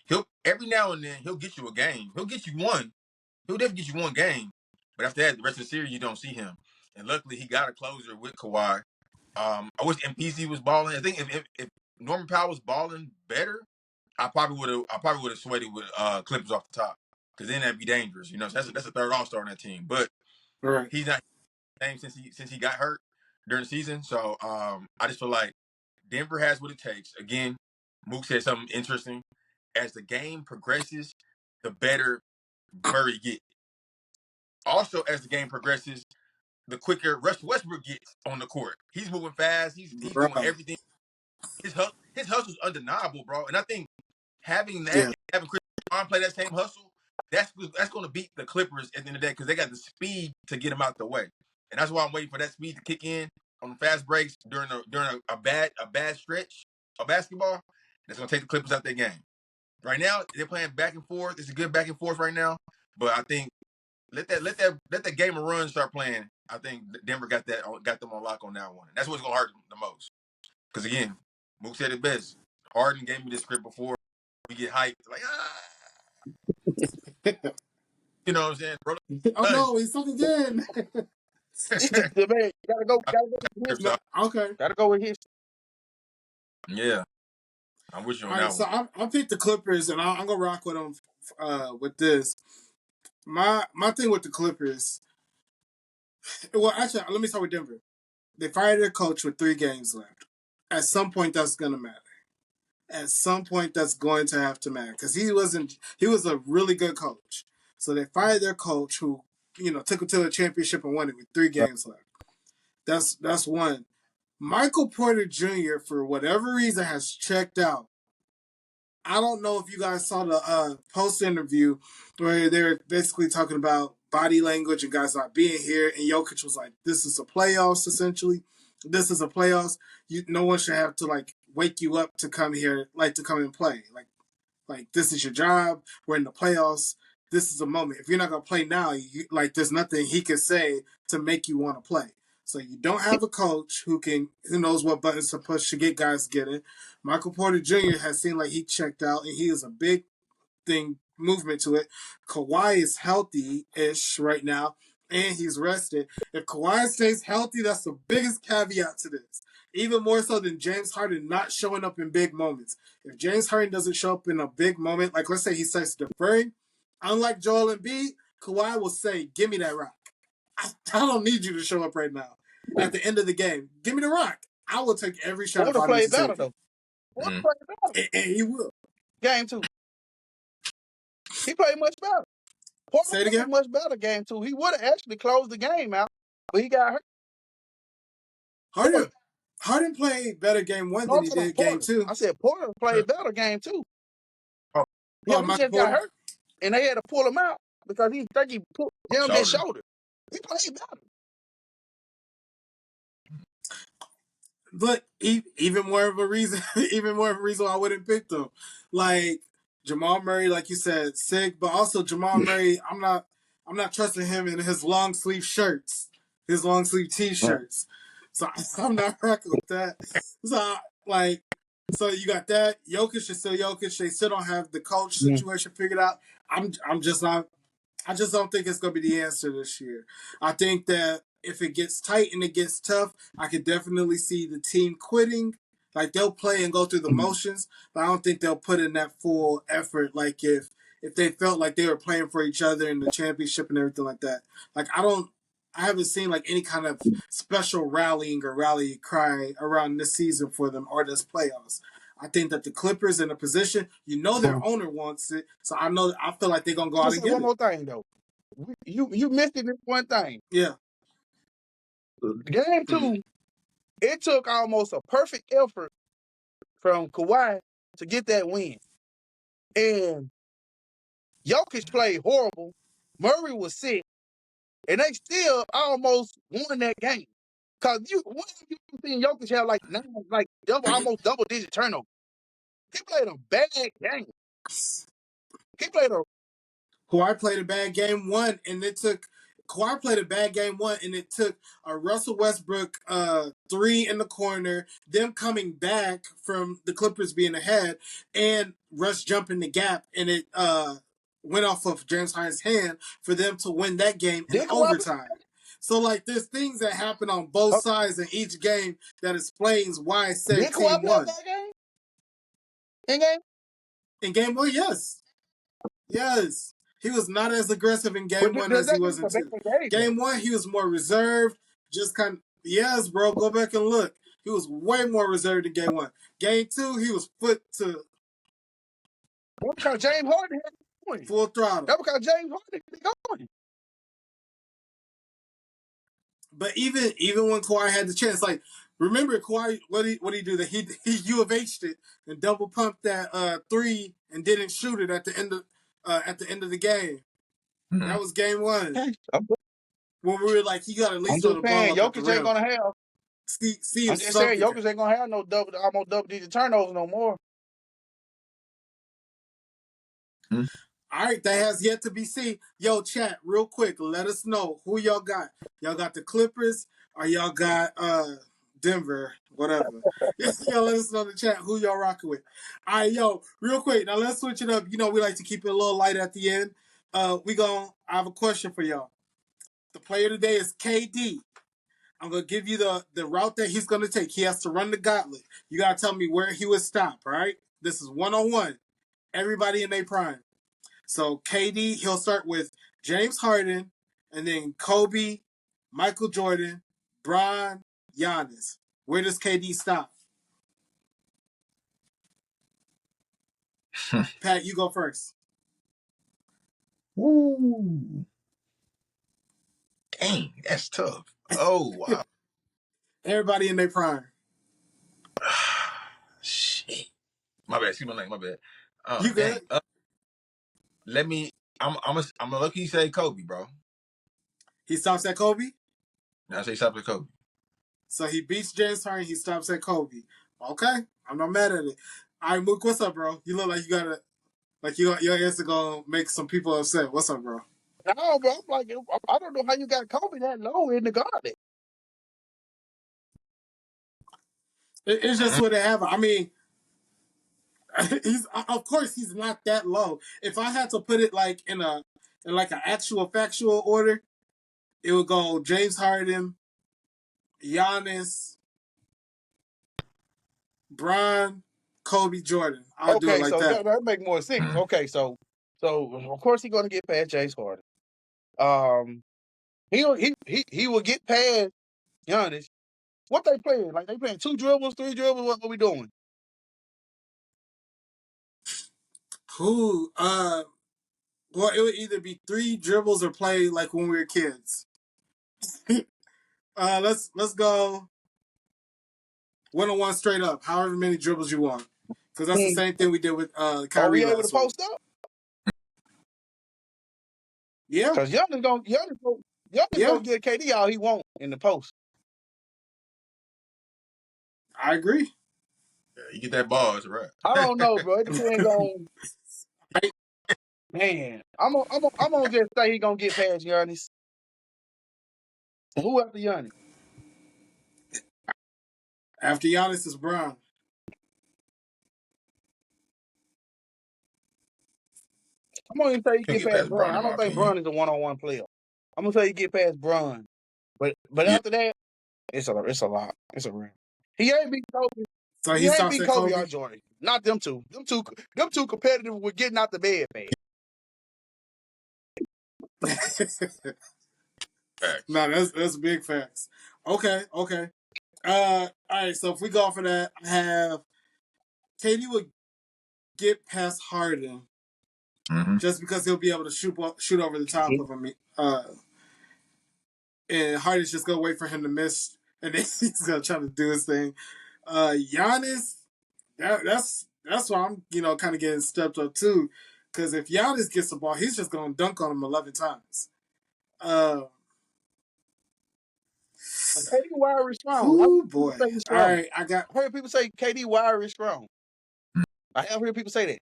He'll every now and then he'll get you a game. He'll get you one. He'll definitely get you one game. But after that, the rest of the series you don't see him. And luckily he got a closer with Kawhi. I wish MPC was balling. I think if Norman Powell was balling better, I probably would have sweated with Clippers off the top. Because then that'd be dangerous. So that's a third all-star on that team. But he's not the same since he got hurt during the season. So I just feel like Denver has what it takes. Again, Mook said something interesting. As the game progresses, the better Murray gets. Also, as the game progresses, the quicker Russell Westbrook gets on the court. He's moving fast. He's doing everything. His hustle's undeniable, bro. And I think having that and having Chris Paul play that same hustle, that's going to beat the Clippers at the end of the day because they got the speed to get him out the way. And that's why I'm waiting for that speed to kick in on the fast breaks during a bad stretch of basketball. That's going to take the Clippers out their game. Right now, they're playing back and forth. It's a good back and forth right now. But I think let that game of run start playing. I think Denver got them on lock on that one. And that's what's going to hurt them the most. Because again, Mook said it best. Harden gave me this script before. We get hyped like you know what I'm saying? Bro, oh no, he's something again. Man, gotta go with his. Okay. Gotta go with his. Yeah. I'm with you on that So one. I picked the Clippers, and I'm gonna rock with them with this. My thing with the Clippers. Well, actually, let me start with Denver. They fired their coach with 3 games left. At some point, that's gonna matter. At some point, that's going to have to matter because he was a really good coach. So they fired their coach, who took them to the championship and won it with 3 games left. That's one. Michael Porter Jr. for whatever reason has checked out. I don't know if you guys saw the post interview where they're basically talking about body language and guys not being here, and Jokic was like, "This is a playoffs, essentially. This is a playoffs. No one should have to wake you up to come here, to come and play. Like this is your job. We're in the playoffs. This is a moment. If you're not gonna play now, there's nothing he can say to make you want to play. So you don't have a coach who knows what buttons to push to get guys getting. Michael Porter Jr. has seemed like he checked out, and he is a big movement to it. Kawhi is healthy-ish right now, and he's rested. If Kawhi stays healthy, that's the biggest caveat to this. Even more so than James Harden not showing up in big moments. If James Harden doesn't show up in a big moment, like let's say he starts deferring, unlike Joel Embiid, Kawhi will say, "Give me that rock. I don't need you to show up right now. At the end of the game, give me the rock. I will take every shot." Porter played better though. Porter played better. And he will. Game 2. He played much better. Porter Say it again. played much better game 2. He would have actually closed the game out, but he got hurt. Harden played better game 1 than he did game 2. I said Porter played better game 2. Oh, yeah, he just got hurt. and they had to pull him out because he jammed his shoulder. He played better. But even more of a reason, why I wouldn't pick them. Like Jamal Murray, like you said, sick, but also Jamal Murray, I'm not trusting him in his long sleeve shirts, his long sleeve t-shirts. So I'm not rocking with that. So so you got that. Jokic is still Jokic. They still don't have the coach situation figured out. I'm just not. I just don't think it's going to be the answer this year. I think that if it gets tight and it gets tough, I could definitely see the team quitting. Like they'll play and go through the motions, but I don't think they'll put in that full effort. Like if they felt like they were playing for each other in the championship and everything like that. Like I haven't seen like any kind of special rallying or rally cry around this season for them or this playoffs. I think that the Clippers in a position, their owner wants it, so I feel like they're gonna go out and get one more thing though. You missed it in one thing. Yeah. Game 2, it took almost a perfect effort from Kawhi to get that win. And Jokic played horrible. Murray was sick. And they still almost won that game. Because when have you seen Jokic have almost double-digit turnovers? He played a bad game. Kawhi played a bad game one, and it took a Russell Westbrook 3 in the corner, them coming back from the Clippers being ahead, and Russ jumping the gap, and it went off of James Harden's hand for them to win that game in overtime. So, like, there's things that happen on both sides in each game that explains why said team won. In game 1, yes. Yes. He was not as aggressive in game 1 as he was in 2. Game 1, he was more reserved, just kind of, yes, bro, go back and look. He was way more reserved in game 1. Game 2, he was foot to... That's because James Harden had going. Full throttle. That's because James Harden had going. But even when Kawhi had the chance, like, remember Kawhi, what did he do? That he U of H'd it and double pumped that 3 and didn't shoot it at the end of the game. That was game 1. When we were like, he got at least throw the ball up Jokic ain't gonna have. I'm just saying, Jokic ain't gonna have no almost double-digit turnovers no more. All right, that has yet to be seen. Yo, chat, real quick, let us know who y'all got. Y'all got the Clippers or y'all got Denver, whatever. Yo, let us know in the chat who y'all rocking with. All right, yo, real quick, now let's switch it up. We like to keep it a little light at the end. I have a question for y'all. The player today is KD. I'm going to give you the route that he's going to take. He has to run the gauntlet. You got to tell me where he would stop, all right? This is one-on-one. Everybody in their prime. So KD, he'll start with James Harden, and then Kobe, Michael Jordan, Bron, Giannis. Where does KD stop? Pat, you go first. Ooh. Dang, that's tough. Oh, wow. Everybody in their prime. Shit. My bad. See my name. My bad. You good? I'm gonna look. He say Kobe, bro. He stops at Kobe. I say stop at Kobe. So he beats James Harden. He stops at Kobe. Okay, I'm not mad at it. All right, Mook, what's up, bro? You look like you gotta, your answer gonna make some people upset. What's up, bro? No, bro. I don't know how you got Kobe that low in the garden. It's just what they have. I mean, of course he's not that low. If I had to put it like in an actual factual order, it would go James Harden, Giannis, Bron, Kobe, Jordan. I'll do it like that. That make more sense. Okay, so of course he's gonna get past James Harden. He will get past Giannis. What they playing? Like they playing 2 dribbles, 3 dribbles. What we doing? Who? Well, it would either be 3 dribbles or play like when we were kids. Let's go 1-on-1 straight up. However many dribbles you want, because that's the same thing we did with Kyrie. Are we able to post up? Yeah, Because Giannis gonna get KD all he want in the post. I agree. Yeah, you get that ball, it's a wrap. I don't know, bro. It depends on. Man, I'm gonna just say he gonna get past Giannis. Who after Giannis? After Giannis is Brown. I'm gonna say he Can't get get past past Bron. Bron, I in my don't think opinion. Bron is a one-on-one player. I'm gonna say he get past Bron, but Yeah. after that, it's a lot. It's a ring. He ain't beat Kobe. So He he ain't stops beat at Kobe Kobe. or Jordan. Not them two. Them two competitive with getting out the bed fast. No, that's big facts. Okay. All right. So if we go for that, I have KD would get past Harden just because he'll be able to shoot over the top of him. And Harden's just gonna wait for him to miss, and then he's gonna try to do his thing. Giannis, that's why I'm kind of getting stepped up too, because if Giannis gets the ball, he's just gonna dunk on him 11 times. KD wire is strong. I Oh heard people boy! say he's All strong. right, I got. I heard people say KD wire is strong. I have heard people say that.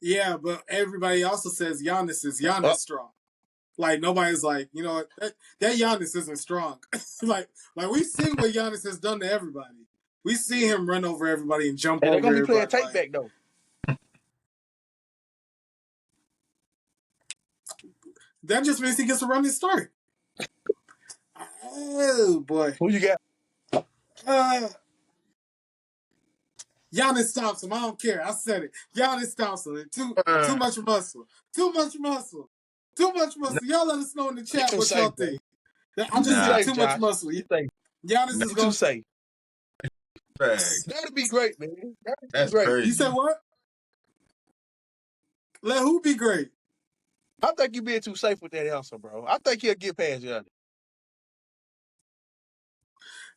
Yeah, but everybody also says Giannis strong. Like nobody's like, that Giannis isn't strong. like we've seen what Giannis has done to everybody. We see him run over everybody and jump And they're over gonna be playing everybody. take back though. That just means he gets a running start. Oh boy. Who you got? Giannis stops him. I don't care. I said it. Giannis stops him. Too much muscle. Too much muscle. Too much muscle. Y'all let us know in the chat what y'all think. I just said too much muscle. Giannis is You going too safe. That'd be great, man. That's great. crazy. You said what? Let who be great? I think you being too safe with that answer, bro. I think he'll get past Giannis.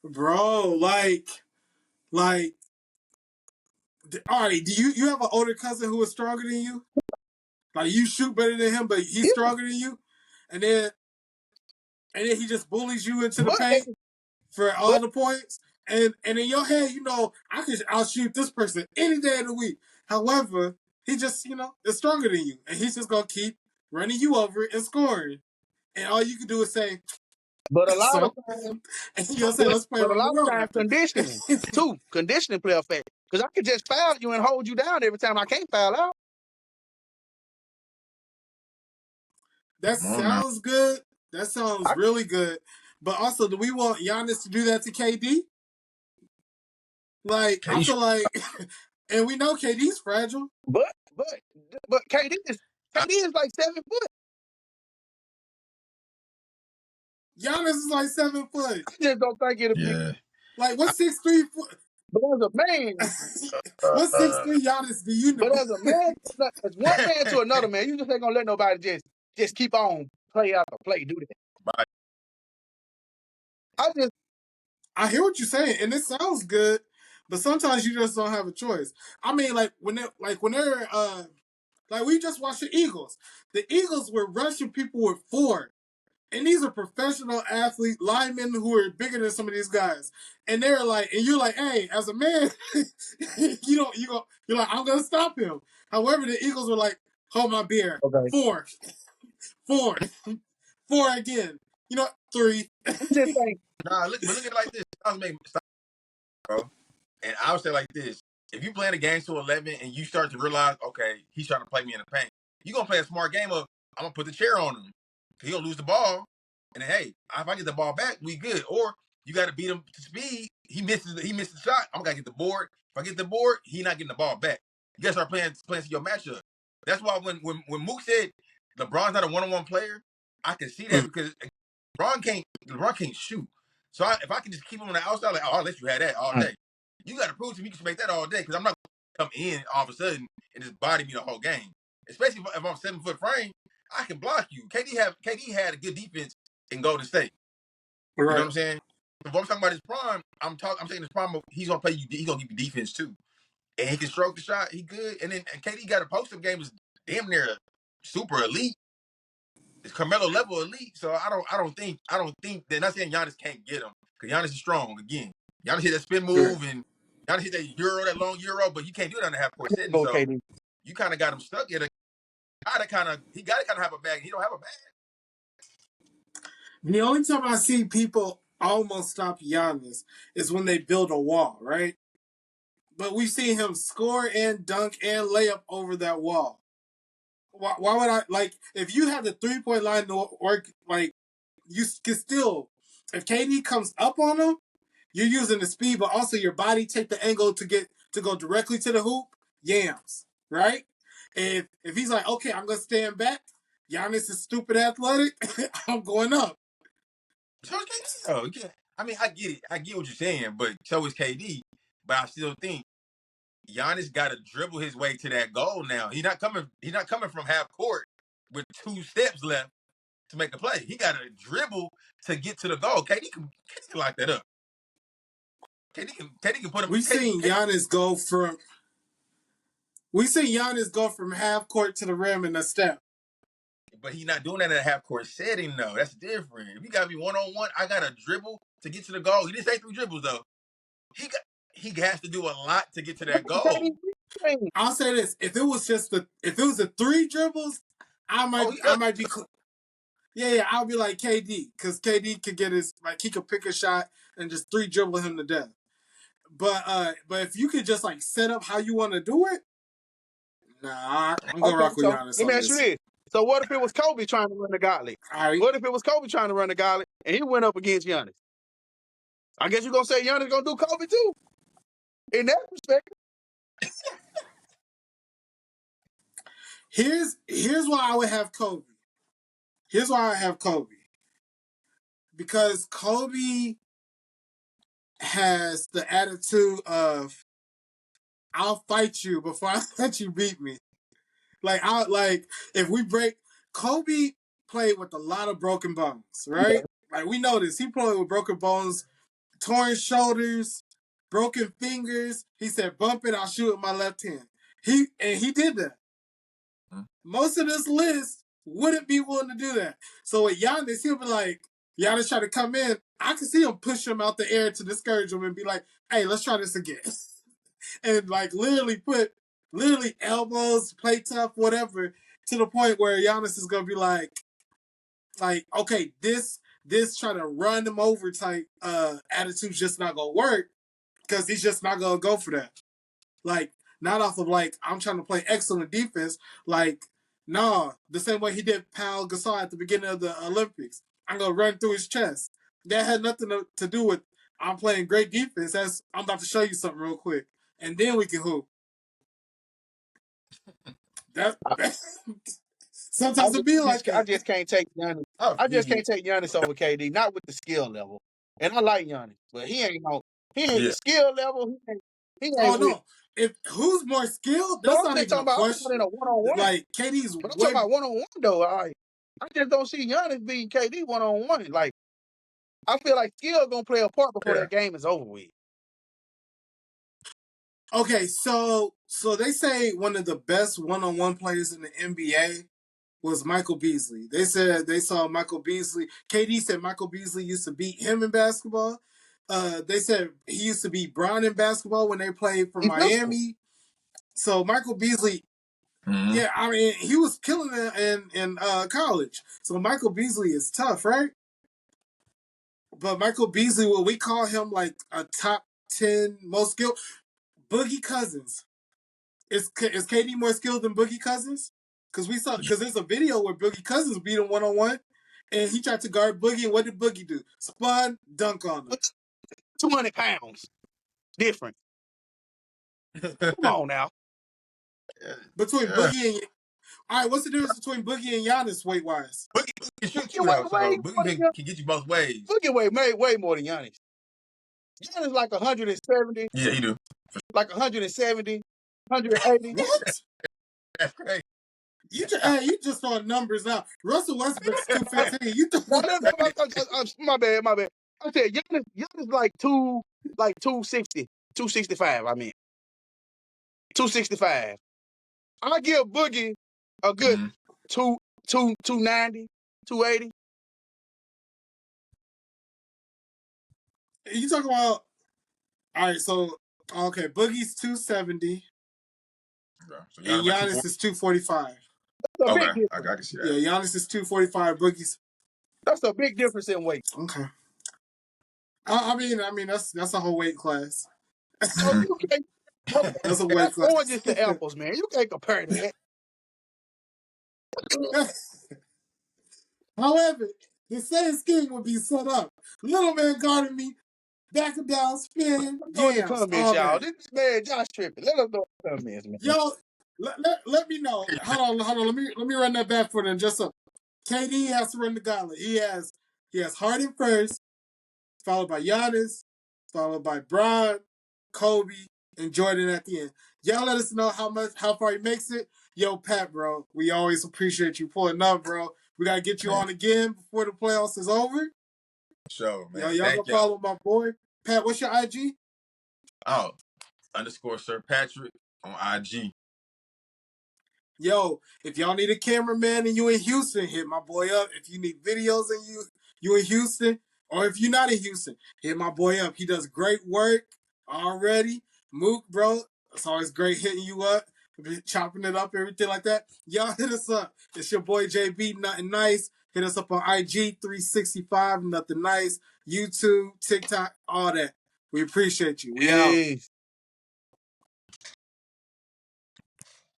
Bro, like, all right, do you have an older cousin who is stronger than you? Like you shoot better than him, but he's stronger than you, and then he just bullies you into the paint for all the points. And in your head, I could outshoot this person any day of the week. However, he just, is stronger than you, and he's just gonna keep running you over and scoring. And all you can do is say, but a lot of times, and you're gonna say, let's play around the world after. Conditioning too. Conditioning play a factor. Because I could just foul you and hold you down every time I can't foul out. That sounds good. That sounds really good. But also, do we want Giannis to do that to KD? Like, I feel like, and we know KD's fragile. But KD is like 7 foot. Giannis is like 7 foot. I just don't think it'll be. Like, what's 6'3" foot? But as a man, what's 6'3" Giannis do you know? But as a man, as one man to another man, you just ain't gonna let nobody just keep on play out the play, do that. I hear what you're saying, and it sounds good, but sometimes you just don't have a choice. I mean, like when we just watched the Eagles. The Eagles were rushing people with 4. And these are professional athlete linemen who are bigger than some of these guys. And they're like, and you're like, hey, as a man, you're like, I'm gonna stop him. However, the Eagles were like, hold my beer. Okay. 4. 4 again. 3. Nah, look at it like this. Bro. And I would say like this: if you playing a game to 11 and you start to realize, okay, he's trying to play me in the paint, you gonna play a smart game of I'm gonna put the chair on him. He gonna lose the ball, and then, hey, if I get the ball back, we good. Or you got to beat him to speed. He misses the shot. I'm gonna get the board. If I get the board, he not getting the ball back. You gotta start playing to your matchup. That's why when Mook said LeBron's not a one-on-one player, I can see that because LeBron can't shoot. So if I can just keep him on the outside, like, I'll let you have that all day. You got to prove to me you can make that all day because I'm not going to come in all of a sudden and just body me the whole game. Especially if I'm 7 foot frame, I can block you. KD had a good defense in Golden State. Right. You know what I'm saying? If I'm talking about his prime, I'm saying his prime. He's gonna play you. He's gonna give you defense too, and he can stroke the shot. He good. And then KD got a post-up game was damn near super elite. It's Carmelo level elite. So I don't think they're not saying Giannis can't get him because Giannis is strong. Again, Giannis hit that spin move and Giannis hit that long euro, but you can't do that on the half court setting. Go So KD. you kind of got him stuck at a guy that he got to kind of have a bag. He don't have a bag. The only time I see people almost stop Giannis is when they build a wall, right? But we've seen him score and dunk and layup over that wall. Why would I like if you have the 3-point line to work? Like you can still, if KD comes up on him, you're using the speed, but also your body take the angle to go directly to the hoop. Yams, right? If he's like, okay, I'm gonna stand back. Giannis is stupid athletic. I'm going up. So is KD. Oh, yeah. I mean, I get it. I get what you're saying, but so is KD. But I still think Giannis got to dribble his way to that goal now. He's not coming from half court with 2 steps left to make a play. He got to dribble to get to the goal. KD can lock that up. KD can put him. We've seen Giannis go from half court to the rim in a step. But he's not doing that in a half court setting though. That's different. If you got me 1-on-1, I got to dribble to get to the goal. He didn't say 3 dribbles though. He has to do a lot to get to that goal. I'll say this: if it was a 3 dribbles, I might be. Yeah, I'll be like KD because KD could get he could pick a shot and just 3 dribble him to death. But if you could just like set up how you want to do it, nah, I'm gonna rock with Giannis. Let me ask you this: so what if it was Kobe trying to run the gauntlet? Right. What if it was Kobe trying to run the gauntlet and he went up against Giannis? I guess you're gonna say Giannis gonna do Kobe too. In that perspective. Here's why I would have Kobe. Here's why I have Kobe. Because Kobe has the attitude of I'll fight you before I let you beat me. If we break Kobe played with a lot of broken bones, right? Yeah. Like we know this. He played with broken bones, torn shoulders, broken fingers. He said, bump it, I'll shoot with my left hand. He did that. Most of this list wouldn't be willing to do that. So with Giannis, he'll be like, Giannis try to come in. I can see him push him out the air to discourage him and be like, hey, let's try this again. And like literally elbows, play tough, whatever, to the point where Giannis is gonna be like, okay, this try to run him over type attitude's just not gonna work because he's just not gonna go for that. Like, not off of like I'm trying to play excellent defense. Like, nah, the same way he did Pau Gasol at the beginning of the Olympics. I'm gonna run through his chest. That had nothing to do with I'm playing great defense. I'm about to show you something real quick, and then we can hoop. Sometimes it be like that. I just can't take Giannis. I just can't take Giannis over KD, not with the skill level. And I like Giannis, but he ain't the skill level. He ain't oh no! If who's more skilled, that's not even a question. In a one-on-one. Like KD's. But I'm talking about one-on-one though. I just don't see Giannis beating KD one-on-one. Like I feel like skill gonna play a part before that game is over with. Okay, so they say one of the best one-on-one players in the NBA was Michael Beasley. They said they saw Michael Beasley. KD said Michael Beasley used to beat him in basketball. They said he used to beat Bron in basketball when they played for Miami. So Michael Beasley, yeah, I mean he was killing it in college. So Michael Beasley is tough, right? But Michael Beasley, will we call him like a top 10 most skilled? Boogie Cousins. Is KD more skilled than Boogie Cousins? Because there's a video where Boogie Cousins beat him 1-on-1, and he tried to guard Boogie, and what did Boogie do? Spun, dunk on him. 200 pounds. Different. Come on now. Between Boogie and... All right, what's the difference between Boogie and Giannis weight-wise? Boogie can shoot you out, so Boogie can get you both ways. Boogie way more than Giannis. Giannis like 170. Yeah, he do. Like 170, 180. What? That's crazy. You just throwing numbers out. Russell Westbrook's 215. My bad. I said Giannis like 260, 265. I mean, 265. I give Boogie a good 290, 280. You talking about? All right, so okay, Boogie's 270. Okay. So And Giannis is 245. That's a okay, big difference. I can see that. Yeah, Giannis is 245. Boogie's. That's a big difference in weight. Okay. I mean that's a whole weight class. So you can't. That's a weight That's class. oranges to apples, man. You can't compare that. However, the same scheme would be set up. Little man guarding me, back and down, spin, Go in the jams, comments, all y'all. that. This man, Josh tripping. Let us know in the comments, man. Yo, let me know. Hold on. Let me run that back for them. Just so KD has to run the gauntlet. He has Harden first, followed by Giannis, followed by Bron, Kobe, and Jordan at the end. Y'all let us know how far he makes it. Yo, Pat, bro, we always appreciate you pulling up, bro. We gotta get you on again before the playoffs is over. Sure, man. Yo, y'all go follow my boy. Pat, what's your IG? Oh, _ Sir Patrick on IG. Yo, if y'all need a cameraman and you in Houston, hit my boy up. If you need videos and you in Houston, or if you're not in Houston, hit my boy up. He does great work already. Mook, bro, it's always great hitting you up, chopping it up, everything like that. Y'all hit us up. It's your boy JB, NothinNice. Hit us up on IG 365, NothinNice, YouTube, TikTok, all that. We appreciate you. We out.